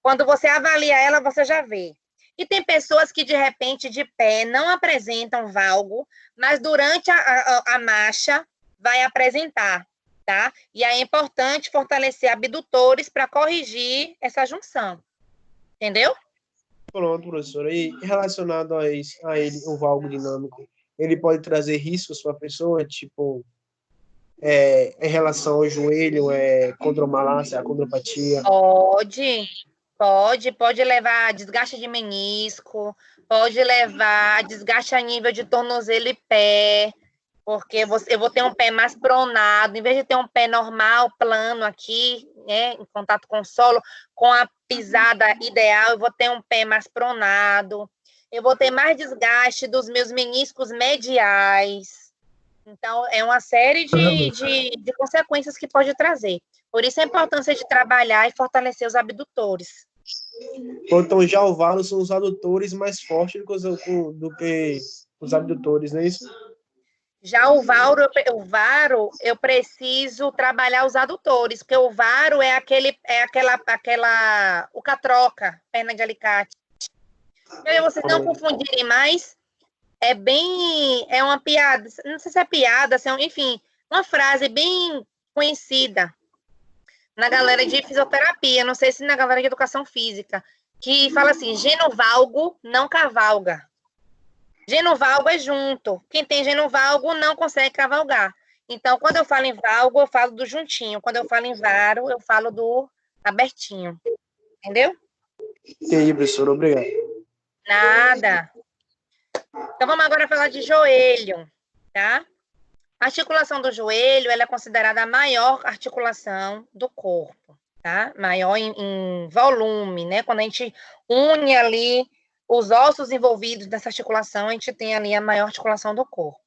Quando você avalia ela, você já vê. E tem pessoas que, de repente, de pé, não apresentam valgo, mas durante a marcha vai apresentar, tá? E aí é importante fortalecer abdutores para corrigir essa junção. Entendeu? Pronto, professora. E relacionado a ele, o valgo dinâmico, ele pode trazer riscos para a pessoa, tipo, em relação ao joelho, condromalácia, acondropatia. Pode levar a desgaste de menisco, pode levar a desgaste a nível de tornozelo e pé, porque eu vou ter um pé mais pronado, em vez de ter um pé normal, plano aqui, né, em contato com o solo, com a pisada ideal, eu vou ter um pé mais pronado, eu vou ter mais desgaste dos meus meniscos mediais. Então, é uma série de consequências que pode trazer. Por isso a importância de trabalhar e fortalecer os abdutores. Então, já o varo são os adutores mais fortes do que os abdutores, não é isso? Já o varo, eu preciso trabalhar os adutores, porque o varo é o catroca, perna de alicate. Para vocês não confundirem mais, é uma piada, não sei se é piada, enfim, uma frase bem conhecida na galera de fisioterapia, não sei se na galera de educação física, que fala assim, genovalgo não cavalga. Genovalgo é junto. Quem tem genovalgo não consegue cavalgar. Então, quando eu falo em valgo, eu falo do juntinho. Quando eu falo em varo, eu falo do abertinho. Entendeu? Entendi, professor. Obrigado. Nada. Então, vamos agora falar de joelho, tá? A articulação do joelho, ela é considerada a maior articulação do corpo, tá? Maior em volume, né? Quando a gente une ali os ossos envolvidos nessa articulação, a gente tem ali a maior articulação do corpo.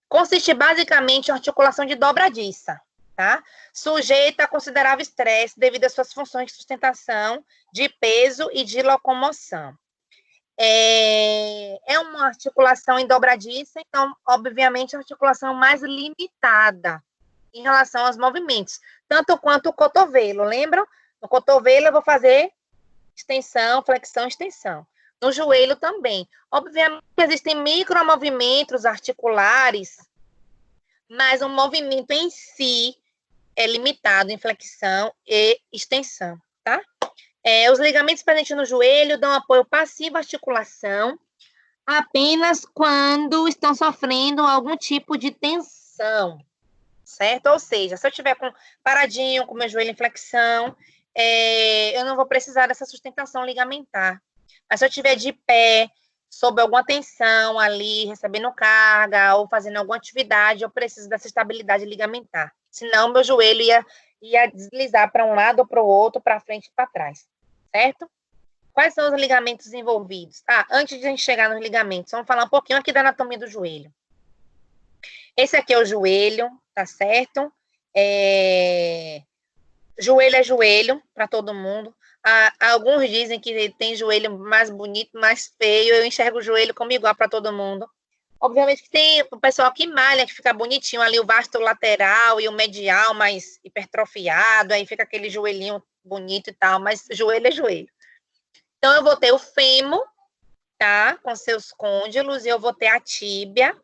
Consiste basicamente em articulação de dobradiça, tá? Sujeita a considerável estresse devido às suas funções de sustentação, de peso e de locomoção. É uma articulação em dobradiça, então, obviamente, é uma articulação mais limitada em relação aos movimentos, tanto quanto o cotovelo, lembram? No cotovelo eu vou fazer extensão, flexão, extensão. No joelho também. Obviamente, existem micromovimentos articulares, mas o movimento em si é limitado em flexão e extensão, tá? Os ligamentos presentes no joelho dão apoio passivo à articulação apenas quando estão sofrendo algum tipo de tensão, certo? Ou seja, se eu estiver paradinho, com meu joelho em flexão, eu não vou precisar dessa sustentação ligamentar. Mas se eu estiver de pé, sob alguma tensão ali, recebendo carga ou fazendo alguma atividade, eu preciso dessa estabilidade ligamentar. Senão, meu joelho ia deslizar para um lado ou para o outro, para frente e para trás, certo? Quais são os ligamentos envolvidos? Antes de a gente chegar nos ligamentos, vamos falar um pouquinho aqui da anatomia do joelho. Esse aqui é o joelho, tá certo? Joelho é joelho para todo mundo. Alguns dizem que tem joelho mais bonito, mais feio. Eu enxergo o joelho como igual para todo mundo. Obviamente que tem o pessoal que malha, que fica bonitinho ali, o vasto lateral e o medial mais hipertrofiado, aí fica aquele joelhinho bonito e tal, mas joelho é joelho. Então, eu vou ter o fêmur, tá? Com seus côndilos, e eu vou ter a tíbia.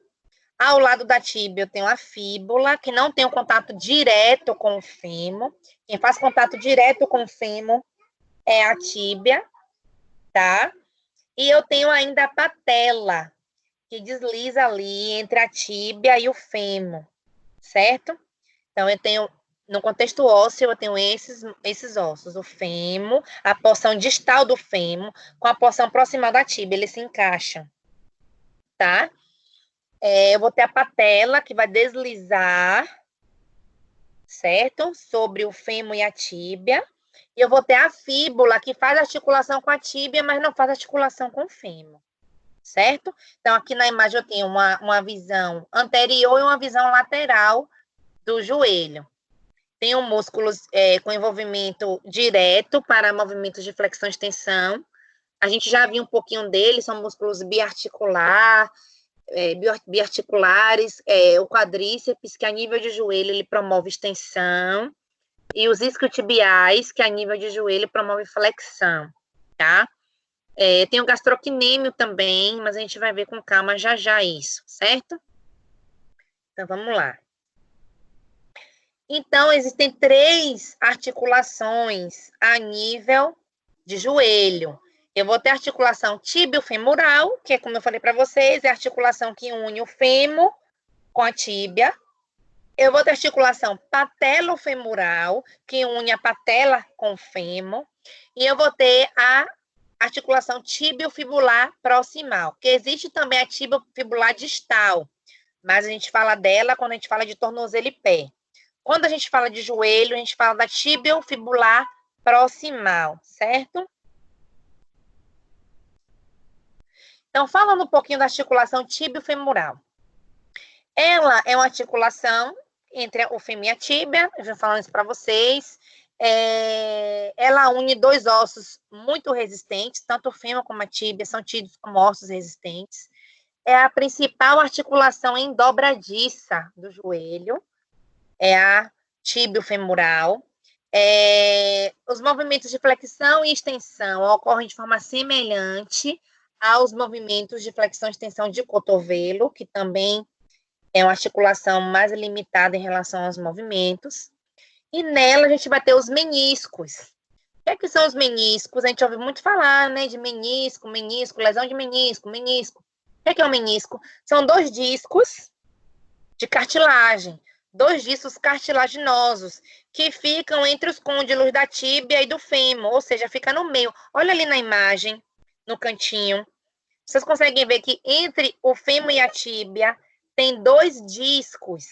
Ao lado da tíbia, eu tenho a fíbula, que não tem um contato direto com o fêmur. Quem faz contato direto com o fêmur é a tíbia, tá? E eu tenho ainda a patela, que desliza ali entre a tíbia e o fêmur, certo? Então, eu tenho, no contexto ósseo, eu tenho esses ossos, o fêmur, a porção distal do fêmur, com a porção proximal da tíbia, eles se encaixam, tá? Eu vou ter a patela, que vai deslizar, certo? Sobre o fêmur e a tíbia. E eu vou ter a fíbula, que faz articulação com a tíbia, mas não faz articulação com o fêmur, certo? Então, aqui na imagem eu tenho uma visão anterior e uma visão lateral do joelho. Tenho músculos com envolvimento direto para movimentos de flexão e extensão. A gente já viu um pouquinho deles, são músculos biarticulares, o quadríceps, que a nível de joelho ele promove extensão, e os isquiotibiais, que a nível de joelho promove flexão, tá? Tem o gastrocnêmio também, mas a gente vai ver com calma já já isso, certo? Então, vamos lá. Então, existem 3 articulações a nível de joelho. Eu vou ter a articulação tíbio-femoral, que é como eu falei para vocês, é a articulação que une o fêmur com a tíbia. Eu vou ter a articulação patelofemoral, que une a patela com o fêmur. E eu vou ter a articulação tibiofibular proximal, que existe também a tibiofibular distal, mas a gente fala dela quando a gente fala de tornozelo e pé. Quando a gente fala de joelho, a gente fala da tibiofibular proximal, certo? Então, falando um pouquinho da articulação tibiofemoral. Ela é uma articulação entre o fêmur e a tíbia, eu já falando isso para vocês. Ela une 2 ossos muito resistentes, tanto o fêmur como a tíbia são tidos como ossos resistentes. É a principal articulação endobradiça do joelho, é a tibiofemoral. Os movimentos de flexão e extensão ocorrem de forma semelhante aos movimentos de flexão e extensão de cotovelo, que também é uma articulação mais limitada em relação aos movimentos. E nela a gente vai ter os meniscos. O que são os meniscos? A gente ouve muito falar, né, de menisco, lesão de menisco, menisco. O que é o menisco? São 2 discos de cartilagem, 2 discos cartilaginosos, que ficam entre os côndilos da tíbia e do fêmur, ou seja, fica no meio. Olha ali na imagem, no cantinho. Vocês conseguem ver que entre o fêmur e a tíbia tem 2 discos,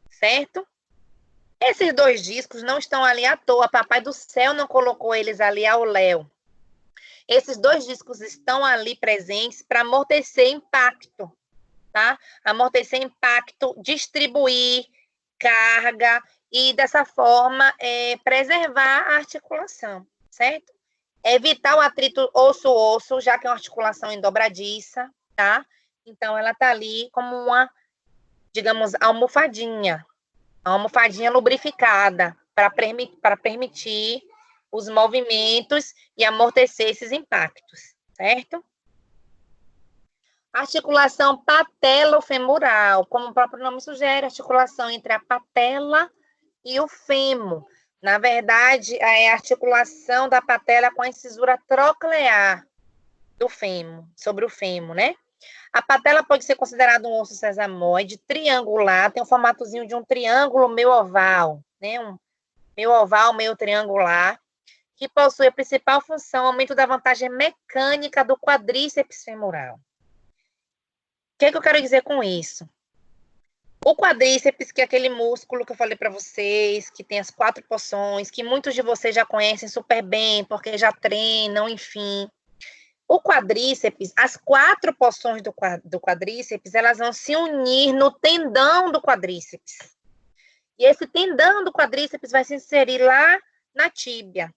certo? Esses 2 discos não estão ali à toa, papai do céu não colocou eles ali ao léu. Esses 2 discos estão ali presentes para amortecer impacto, tá? Amortecer impacto, distribuir carga e, dessa forma, preservar a articulação, certo? Evitar o atrito osso-osso, já que é uma articulação endobradiça, tá? Então, ela tá ali como uma, digamos, almofadinha lubrificada para permitir os movimentos e amortecer esses impactos, certo? Articulação patelofemoral, como o próprio nome sugere, articulação entre a patela e o fêmur. Na verdade, é a articulação da patela com a incisura troclear do fêmur, sobre o fêmur, né? A patela pode ser considerada um osso sesamoide triangular, tem um formatozinho de um triângulo meio oval, né? Um meio oval, meio triangular, que possui a principal função, aumento da vantagem mecânica do quadríceps femoral. O que eu quero dizer com isso? O quadríceps, que é aquele músculo que eu falei para vocês, que tem as 4 porções, que muitos de vocês já conhecem super bem, porque já treinam, enfim. O quadríceps, as 4 porções do quadríceps, elas vão se unir no tendão do quadríceps. E esse tendão do quadríceps vai se inserir lá na tíbia,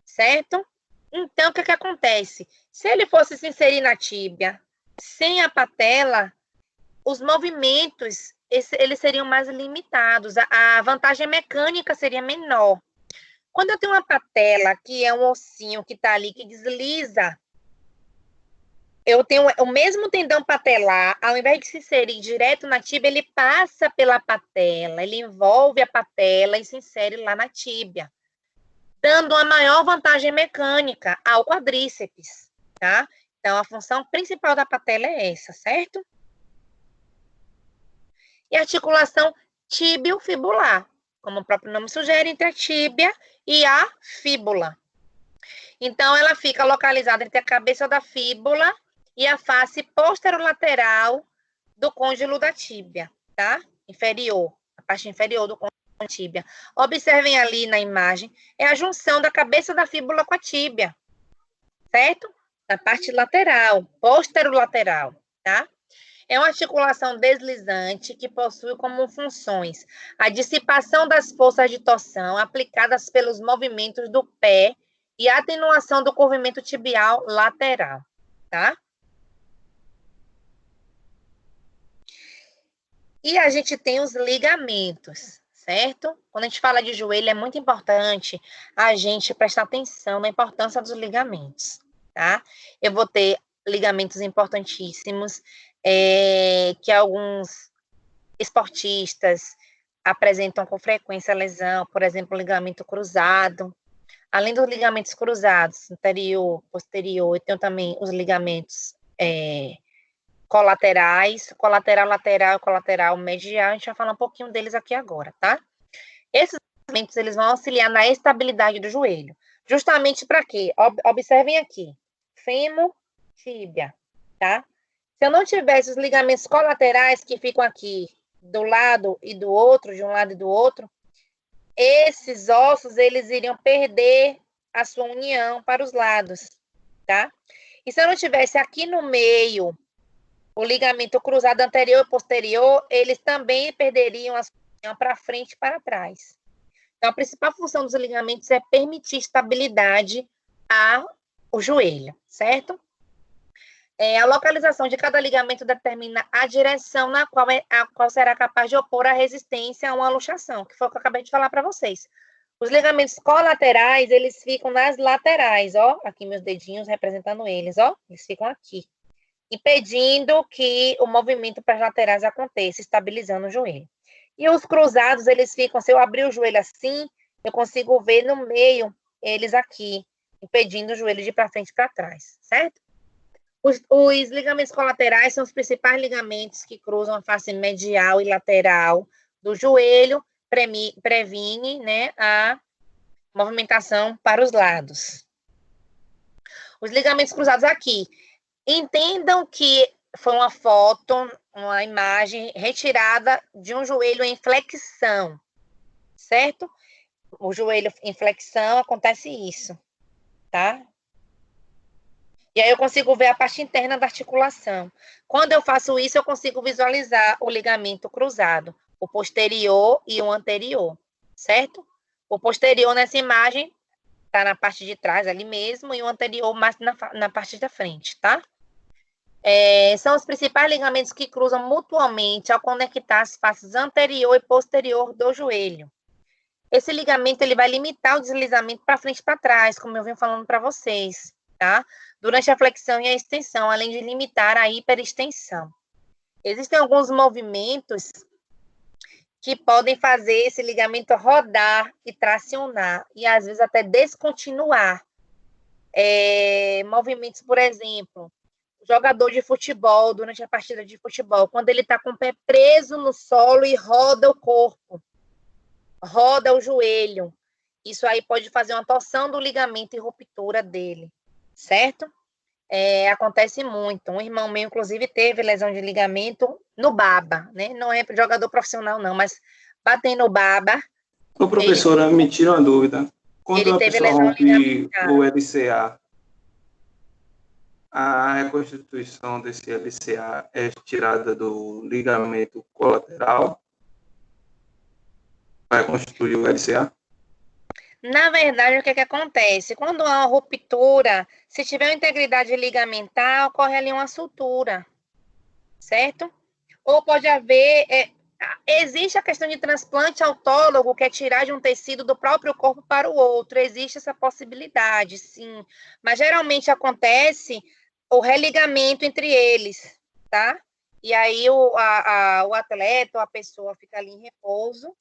certo? Então, o que acontece? Se ele fosse se inserir na tíbia, sem a patela, os movimentos, eles seriam mais limitados, a vantagem mecânica seria menor. Quando eu tenho uma patela, que é um ossinho que está ali, que desliza, eu tenho o mesmo tendão patelar, ao invés de se inserir direto na tíbia, ele passa pela patela, ele envolve a patela e se insere lá na tíbia, dando uma maior vantagem mecânica ao quadríceps, tá? Então, a função principal da patela é essa, certo? E a articulação tíbio-fibular, como o próprio nome sugere, entre a tíbia e a fíbula. Então, ela fica localizada entre a cabeça da fíbula e a face posterolateral do côndilo da tíbia, tá? Inferior, a parte inferior do côndilo da tíbia. Observem ali na imagem, é a junção da cabeça da fíbula com a tíbia, certo? Na parte lateral, posterolateral, tá? É uma articulação deslizante que possui como funções a dissipação das forças de torção aplicadas pelos movimentos do pé e a atenuação do corrimento tibial lateral, tá? E a gente tem os ligamentos, certo? Quando a gente fala de joelho, é muito importante a gente prestar atenção na importância dos ligamentos, tá? Eu vou ter ligamentos importantíssimos, que alguns esportistas apresentam com frequência lesão, por exemplo, o ligamento cruzado. Além dos ligamentos cruzados, anterior, posterior, eu tenho também os ligamentos colaterais, colateral lateral e colateral medial. A gente vai falar um pouquinho deles aqui agora, tá? Esses ligamentos, eles vão auxiliar na estabilidade do joelho. Justamente para quê? Observem aqui. Fêmur, tíbia, tá? Se eu não tivesse os ligamentos colaterais que ficam aqui do lado e do outro, de um lado e do outro, esses ossos, eles iriam perder a sua união para os lados, tá? E se eu não tivesse aqui no meio o ligamento cruzado anterior e posterior, eles também perderiam a sua união para frente e para trás. Então, a principal função dos ligamentos é permitir estabilidade ao joelho, certo? A localização de cada ligamento determina a direção na qual será capaz de opor a resistência a uma luxação, que foi o que eu acabei de falar para vocês. Os ligamentos colaterais, eles ficam nas laterais, ó, aqui meus dedinhos representando eles, ó, eles ficam aqui, impedindo que o movimento para as laterais aconteça, estabilizando o joelho. E os cruzados, eles ficam, se eu abrir o joelho assim, eu consigo ver no meio eles aqui, impedindo o joelho de ir para frente e para trás, certo? Os ligamentos colaterais são os principais ligamentos que cruzam a face medial e lateral do joelho, previne, né, a movimentação para os lados. Os ligamentos cruzados aqui. Entendam que foi uma foto, uma imagem retirada de um joelho em flexão, certo? O joelho em flexão acontece isso, tá? E aí eu consigo ver a parte interna da articulação. Quando eu faço isso, eu consigo visualizar o ligamento cruzado, o posterior e o anterior, certo? O posterior nessa imagem está na parte de trás ali mesmo e o anterior mais na parte da frente, tá? São os principais ligamentos que cruzam mutuamente ao conectar as faces anterior e posterior do joelho. Esse ligamento ele vai limitar o deslizamento para frente e para trás, como eu venho falando para vocês, tá? Durante a flexão e a extensão, além de limitar a hiperextensão. Existem alguns movimentos que podem fazer esse ligamento rodar e tracionar, e às vezes até descontinuar. Movimentos, por exemplo, jogador de futebol, durante a partida de futebol, quando ele está com o pé preso no solo e roda o corpo, roda o joelho. Isso aí pode fazer uma torção do ligamento e ruptura dele, certo? Acontece muito. Um irmão meu, inclusive, teve lesão de ligamento no baba, né? Não é jogador profissional, não, mas batendo no baba. Ô, professora, me tira uma dúvida. Quando ele a teve pessoa lesão rompe o LCA, a reconstituição desse LCA é tirada do ligamento colateral para constituir o LCA? Na verdade, o que acontece? Quando há uma ruptura, se tiver uma integridade ligamentar, ocorre ali uma sutura, certo? Ou pode haver... existe a questão de transplante autólogo, que é tirar de um tecido do próprio corpo para o outro. Existe essa possibilidade, sim. Mas geralmente acontece o religamento entre eles, tá? E aí o atleta ou a pessoa fica ali em repouso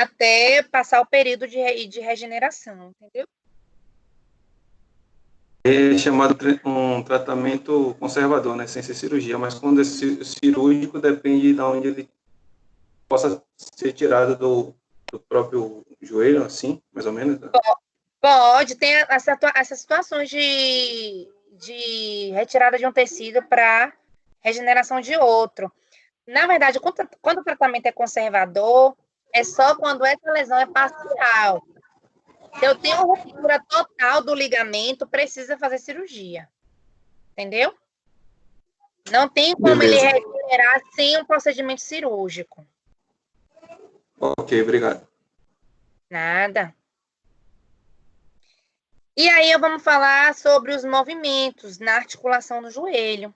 até passar o período de regeneração, entendeu? É chamado um tratamento conservador, né, sem ser cirurgia, mas quando é cirúrgico, depende de onde ele possa ser tirado do próprio joelho, assim, mais ou menos. Né? Pode, tem essas situações de retirada de um tecido para regeneração de outro. Na verdade, quando o tratamento é conservador, é só quando essa lesão é parcial. Se eu tenho ruptura total do ligamento, precisa fazer cirurgia. Entendeu? Não tem como Beleza. ele regenerar sem um procedimento cirúrgico. Ok, obrigado. Nada. E aí, vamos falar sobre os movimentos na articulação do joelho.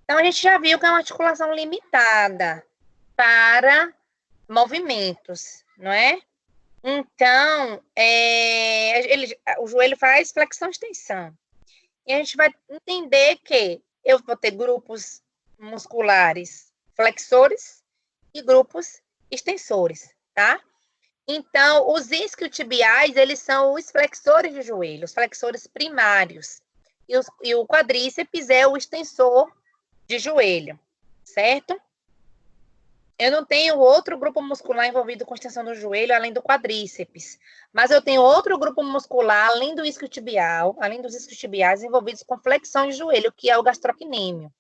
Então, a gente já viu que é uma articulação limitada para movimentos, não é? Então, o joelho faz flexão e extensão. E a gente vai entender que eu vou ter grupos musculares flexores e grupos extensores, tá? Então, os isquiotibiais, eles são os flexores de joelho, os flexores primários. E o quadríceps é o extensor de joelho, certo? Eu não tenho outro grupo muscular envolvido com extensão do joelho, além do quadríceps. Mas eu tenho outro grupo muscular, além do isquiotibial, além dos isquiotibiais, envolvidos com flexão de joelho, que é o gastrocnêmio.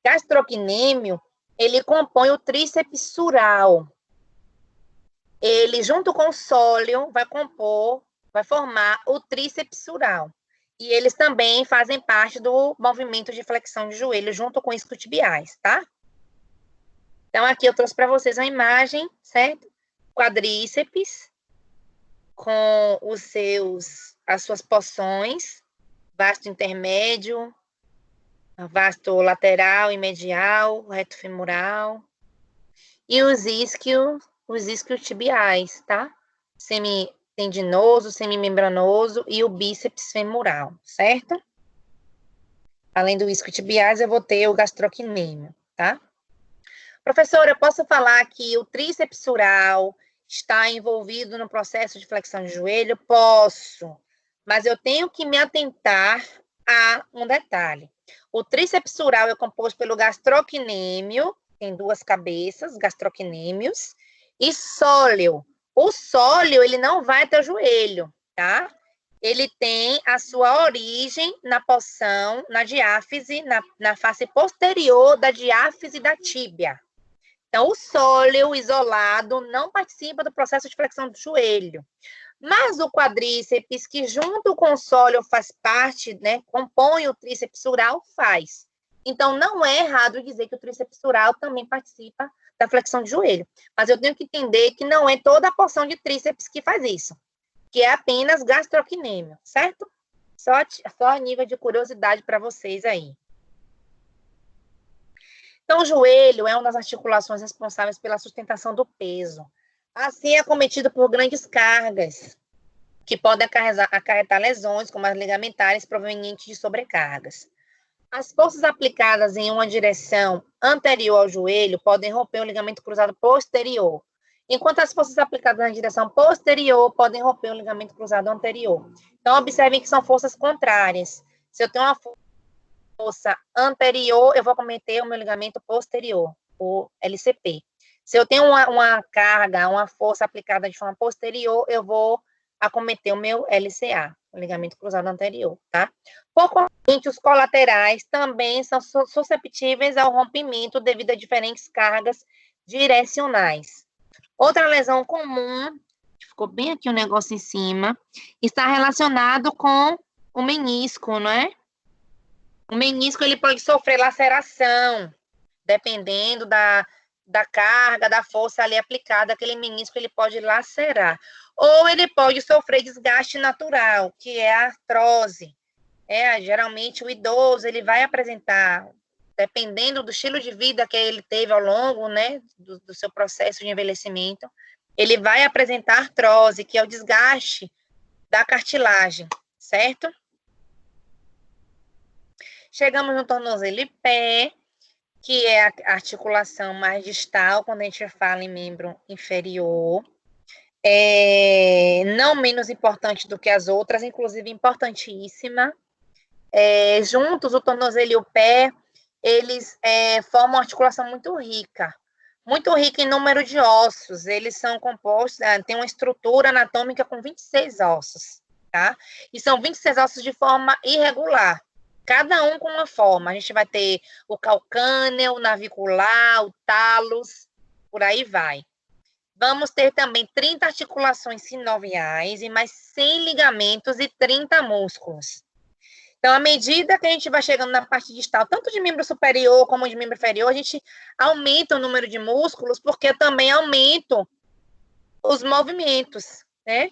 Gastrocnêmio, ele compõe o tríceps sural. Ele, junto com o sóleo, vai formar o tríceps sural. E eles também fazem parte do movimento de flexão de joelho, junto com isquiotibiais, tá? Então, aqui eu trouxe para vocês uma imagem, certo? Quadríceps, com as suas porções, vasto intermédio, vasto lateral e medial, reto femoral, e os isquiotibiais, tá? Semitendinoso, semimembranoso e o bíceps femoral, certo? Além do isquiotibiais, eu vou ter o gastrocnêmio, tá? Professora, eu posso falar que o tríceps sural está envolvido no processo de flexão de joelho? Posso, mas eu tenho que me atentar a um detalhe. O tríceps sural é composto pelo gastrocnêmio, tem duas cabeças, gastrocnêmios, e sóleo. O sóleo, ele não vai até o joelho, tá? Ele tem a sua origem na porção, na diáfise, na face posterior da diáfise da tíbia. Então, o sóleo isolado não participa do processo de flexão do joelho. Mas o quadríceps, que junto com o sóleo faz parte, né, compõe o tríceps sural, faz. Então, não é errado dizer que o tríceps sural também participa da flexão de joelho. Mas eu tenho que entender que não é toda a porção de tríceps que faz isso, que é apenas gastrocnêmio, certo? Só a nível de curiosidade para vocês aí. Então, o joelho é uma das articulações responsáveis pela sustentação do peso. Assim, é acometido por grandes cargas, que podem acarretar lesões, como as ligamentares, provenientes de sobrecargas. As forças aplicadas em uma direção anterior ao joelho podem romper o ligamento cruzado posterior, enquanto as forças aplicadas na direção posterior podem romper o ligamento cruzado anterior. Então, observem que são forças contrárias. Se eu tenho uma força anterior, eu vou acometer o meu ligamento posterior, o LCP. Se eu tenho uma carga, uma força aplicada de forma posterior, eu vou acometer o meu LCA, o ligamento cruzado anterior, tá? Poucamente, os colaterais também são susceptíveis ao rompimento devido a diferentes cargas direcionais. Outra lesão comum, ficou bem aqui o negócio em cima, está relacionado com o menisco, não é? O menisco ele pode sofrer laceração, dependendo da carga, da força ali aplicada, aquele menisco ele pode lacerar. Ou ele pode sofrer desgaste natural, que é a artrose. Geralmente o idoso ele vai apresentar, dependendo do estilo de vida que ele teve ao longo, né, do seu processo de envelhecimento, ele vai apresentar artrose, que é o desgaste da cartilagem, certo? Chegamos no tornozelo e pé, que é a articulação mais distal, quando a gente fala em membro inferior. Não menos importante do que as outras, inclusive importantíssima. Juntos, o tornozelo e o pé, eles formam uma articulação muito rica em número de ossos. Eles são compostos, tem uma estrutura anatômica com 26 ossos, tá? E são 26 ossos de forma irregular, cada um com uma forma. A gente vai ter o calcâneo, o navicular, o talos, por aí vai. Vamos ter também 30 articulações sinoviais e mais 100 ligamentos e 30 músculos. Então, à medida que a gente vai chegando na parte distal, tanto de membro superior como de membro inferior, a gente aumenta o número de músculos, porque eu também aumento os movimentos, né?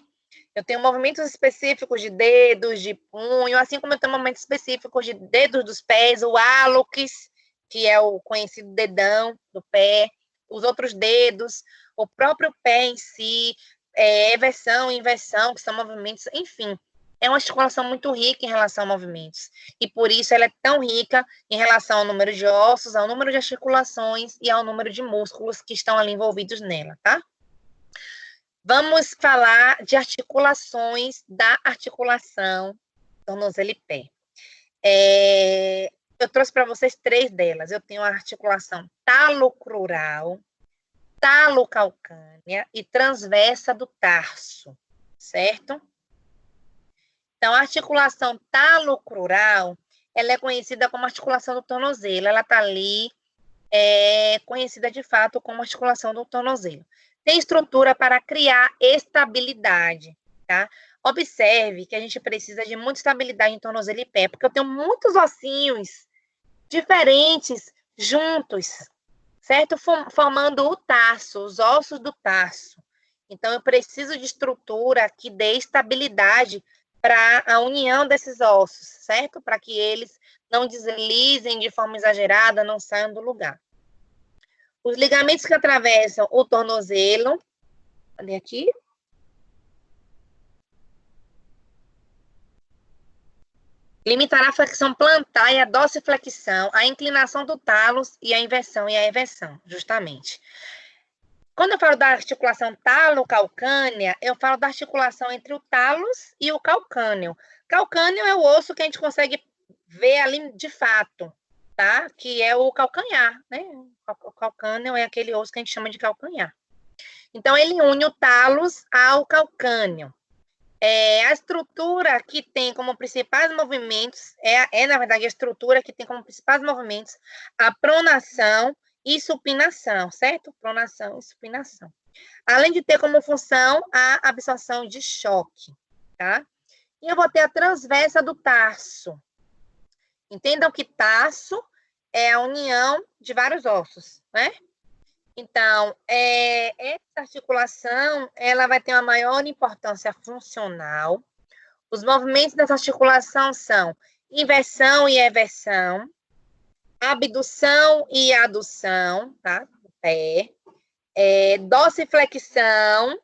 Eu tenho movimentos específicos de dedos, de punho, assim como eu tenho movimentos específicos de dedos dos pés, o hálux, que é o conhecido dedão do pé, os outros dedos, o próprio pé em si, eversão e inversão, que são movimentos, enfim. É uma articulação muito rica em relação a movimentos. E por isso ela é tão rica em relação ao número de ossos, ao número de articulações e ao número de músculos que estão ali envolvidos nela, tá? Vamos falar de articulações da articulação tornozelo e pé. Eu trouxe para vocês 3 delas. Eu tenho a articulação talocrural, talocalcânea e transversa do tarso, certo? Então, a articulação talocrural, ela é conhecida como articulação do tornozelo. Ela está ali, conhecida de fato como articulação do tornozelo. Tem estrutura para criar estabilidade, tá? Observe que a gente precisa de muita estabilidade em tornozelo e pé, porque eu tenho muitos ossinhos diferentes juntos, certo? Formando o tarso, os ossos do tarso. Então, eu preciso de estrutura que dê estabilidade para a união desses ossos, certo? Para que eles não deslizem de forma exagerada, não saiam do lugar. Os ligamentos que atravessam o tornozelo, cadê aqui? Limitará a flexão plantar e a dorsiflexão, a inclinação do talos e a inversão e a eversão, justamente. Quando eu falo da articulação talocalcânea, eu falo da articulação entre o talos e o calcâneo. Calcâneo é o osso que a gente consegue ver ali de fato, tá? Que é o calcanhar, né? O calcâneo é aquele osso que a gente chama de calcanhar. Então, ele une o talos ao calcâneo. A estrutura que tem como principais movimentos, na verdade, a estrutura que tem como principais movimentos a pronação e supinação, certo? Pronação e supinação. Além de ter como função a absorção de choque, tá? E eu vou ter a transversa do tarso. Entendam que tarso é a união de vários ossos, né? Então, essa articulação, ela vai ter uma maior importância funcional. Os movimentos dessa articulação são inversão e eversão, abdução e adução, tá? Do pé, dorsiflexão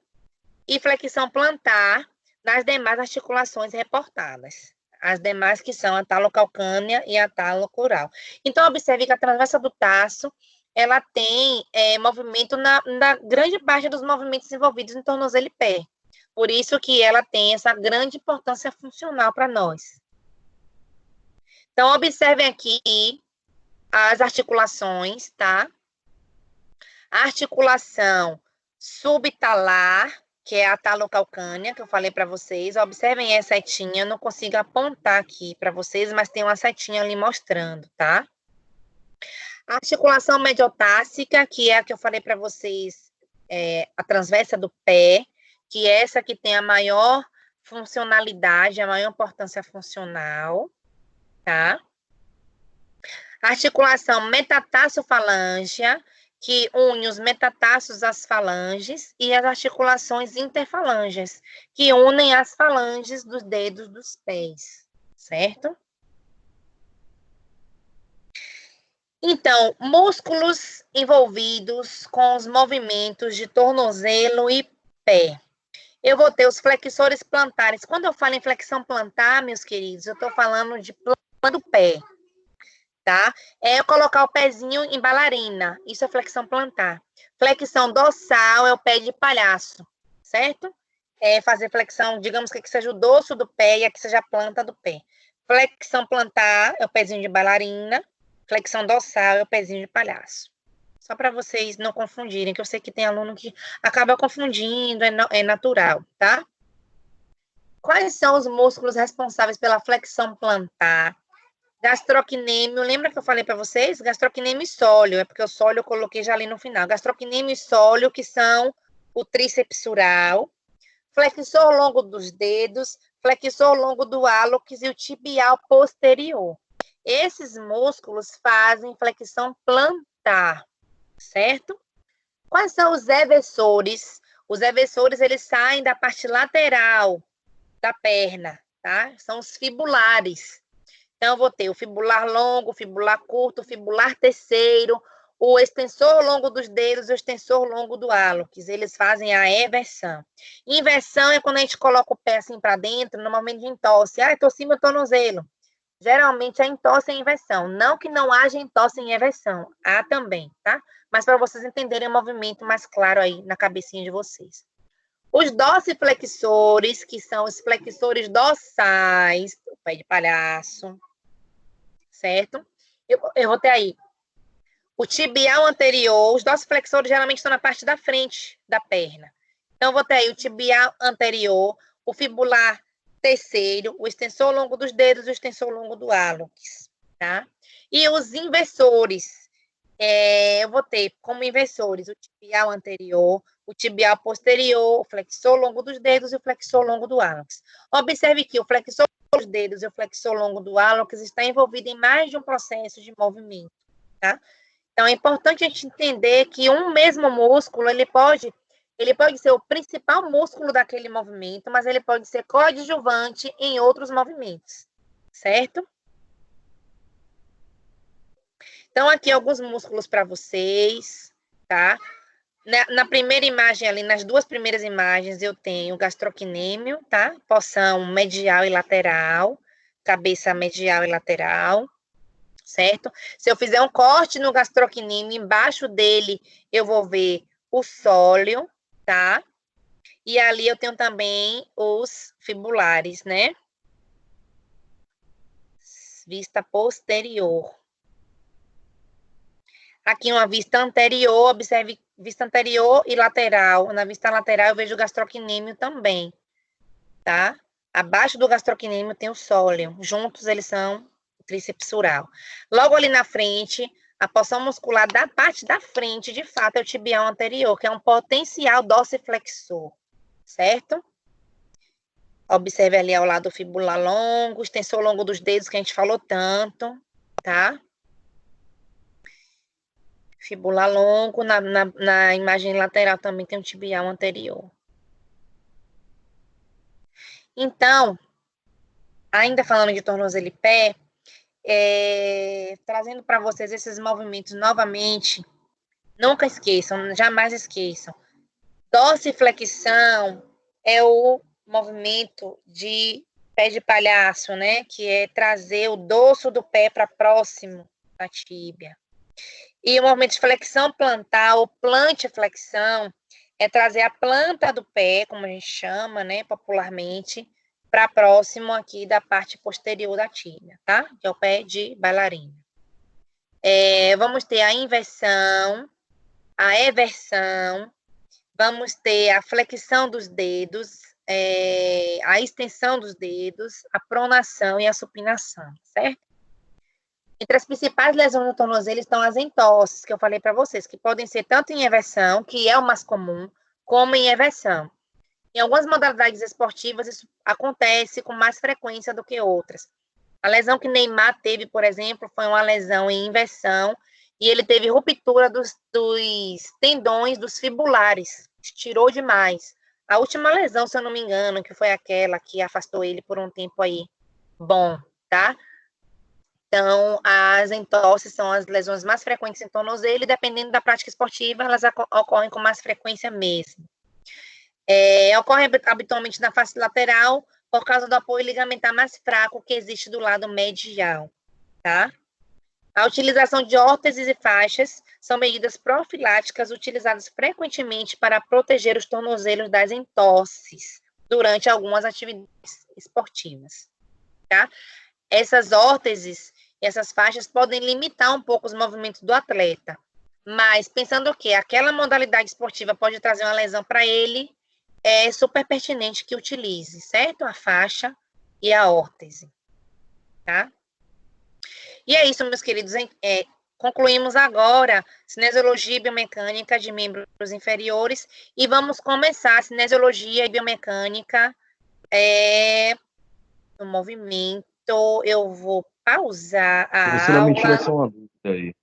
e flexão plantar nas demais articulações reportadas. As demais que são a talocalcânea e a talocrural. Então, observe que a transversa do tarso, ela tem movimento na grande parte dos movimentos envolvidos no tornozelo e pé. Por isso que ela tem essa grande importância funcional para nós. Então, observem aqui as articulações, tá? A articulação subtalar, que é a talocalcânea, que eu falei para vocês. Observem essa setinha, eu não consigo apontar aqui para vocês, mas tem uma setinha ali mostrando, tá? A articulação mediotársicas, que é a que eu falei para vocês, a transversa do pé, que é essa que tem a maior funcionalidade, a maior importância funcional, tá? Articulação metatarsofalángea, que une os metatarsos às falanges, e as articulações interfalângeas, que unem as falanges dos dedos dos pés, certo? Então, músculos envolvidos com os movimentos de tornozelo e pé. Eu vou ter os flexores plantares. Quando eu falo em flexão plantar, meus queridos, eu estou falando de planta do pé, tá? É eu colocar o pezinho em bailarina. Isso é flexão plantar. Flexão dorsal é o pé de palhaço, certo? É fazer flexão, digamos que aqui seja o dorso do pé e aqui seja a planta do pé. Flexão plantar é o pezinho de bailarina. Flexão dorsal é o pezinho de palhaço. Só para vocês não confundirem, que eu sei que tem aluno que acaba confundindo, é natural, tá? Quais são os músculos responsáveis pela flexão plantar? Gastrocnêmio, lembra que eu falei para vocês? Gastrocnêmio e sóleo, é porque o sólio eu coloquei já ali no final. Gastrocnêmio e sólio, que são o tríceps sural, flexor longo dos dedos, flexor longo do hálux e o tibial posterior. Esses músculos fazem flexão plantar, certo? Quais são os eversores? Os eversores, eles saem da parte lateral da perna, tá? São os fibulares. Então, eu vou ter o fibular longo, o fibular curto, o fibular terceiro, o extensor longo dos dedos e o extensor longo do hálux. Eles fazem a eversão. Inversão é quando a gente coloca o pé assim para dentro, no momento de entorse. Ah, torci meu tornozelo. Geralmente, a entorse é inversão. Não que não haja entorse em eversão. Há também, tá? Mas para vocês entenderem o movimento mais claro aí na cabecinha de vocês. Os dorsiflexores, que são os flexores dorsais, o pé de palhaço, certo? Eu vou ter aí o tibial anterior. Os dorsiflexores geralmente estão na parte da frente da perna. Então, eu vou ter aí o tibial anterior, o fibular terceiro, o extensor longo dos dedos e o extensor longo do hálux, tá? E os inversores, eu vou ter como inversores o tibial anterior, o tibial posterior, o flexor longo dos dedos e o flexor longo do hálux. Observe que o flexor longo dos dedos e o flexor longo do hálux está envolvido em mais de um processo de movimento, tá? Então, é importante a gente entender que um mesmo músculo, ele pode ser o principal músculo daquele movimento, mas ele pode ser coadjuvante em outros movimentos, certo? Então, aqui alguns músculos para vocês, tá? Na primeira imagem ali, nas duas primeiras imagens, eu tenho o gastrocnêmio, tá? Porção medial e lateral, cabeça medial e lateral, certo? Se eu fizer um corte no gastrocnêmio, embaixo dele eu vou ver o sóleo, tá? E ali eu tenho também os fibulares, né? Vista posterior. Aqui uma vista anterior, observe vista anterior e lateral. Na vista lateral eu vejo o gastrocnêmio também, tá? Abaixo do gastrocnêmio tem o sóleo. Juntos eles são o tríceps sural. Logo ali na frente, a porção muscular da parte da frente, de fato, é o tibial anterior, que é um potencial dorsiflexor, certo? Observe ali ao lado o fibular longo, extensor longo dos dedos, que a gente falou tanto, tá? Fibular longo, na imagem lateral também tem o tibial anterior. Então, ainda falando de tornozelo e pé, trazendo para vocês esses movimentos novamente, nunca esqueçam, jamais esqueçam. Dorsiflexão é o movimento de pé de palhaço, né? Que é trazer o dorso do pé para próximo da tíbia. E o movimento de flexão plantar, ou plantiflexão, é trazer a planta do pé, como a gente chama, né, popularmente, para próximo aqui da parte posterior da tíbia, tá? Que é o pé de bailarina. Vamos ter a inversão, a eversão, vamos ter a flexão dos dedos, a extensão dos dedos, a pronação e a supinação, certo? Entre as principais lesões no tornozelo estão as entorses, que eu falei para vocês, que podem ser tanto em eversão, que é o mais comum, como em eversão. Em algumas modalidades esportivas, isso acontece com mais frequência do que outras. A lesão que Neymar teve, por exemplo, foi uma lesão em inversão, e ele teve ruptura dos tendões dos fibulares, estirou demais. A última lesão, se eu não me engano, que foi aquela que afastou ele por um tempo aí, bom, tá? Então, as entorses são as lesões mais frequentes em tornozelo, e dependendo da prática esportiva, elas ocorrem com mais frequência mesmo. Ocorre habitualmente na face lateral, por causa do apoio ligamentar mais fraco que existe do lado medial, tá? A utilização de órteses e faixas são medidas profiláticas utilizadas frequentemente para proteger os tornozelos das entorses durante algumas atividades esportivas, tá? Essas órteses e essas faixas podem limitar um pouco os movimentos do atleta, mas pensando que aquela modalidade esportiva pode trazer uma lesão para ele, é super pertinente que utilize, certo? A faixa e a órtese, tá? E é isso, meus queridos. Concluímos agora cinesiologia e biomecânica de membros inferiores e vamos começar a cinesiologia e biomecânica no movimento. Eu vou pausar a Se você não me tira aula. só uma dúvida aí.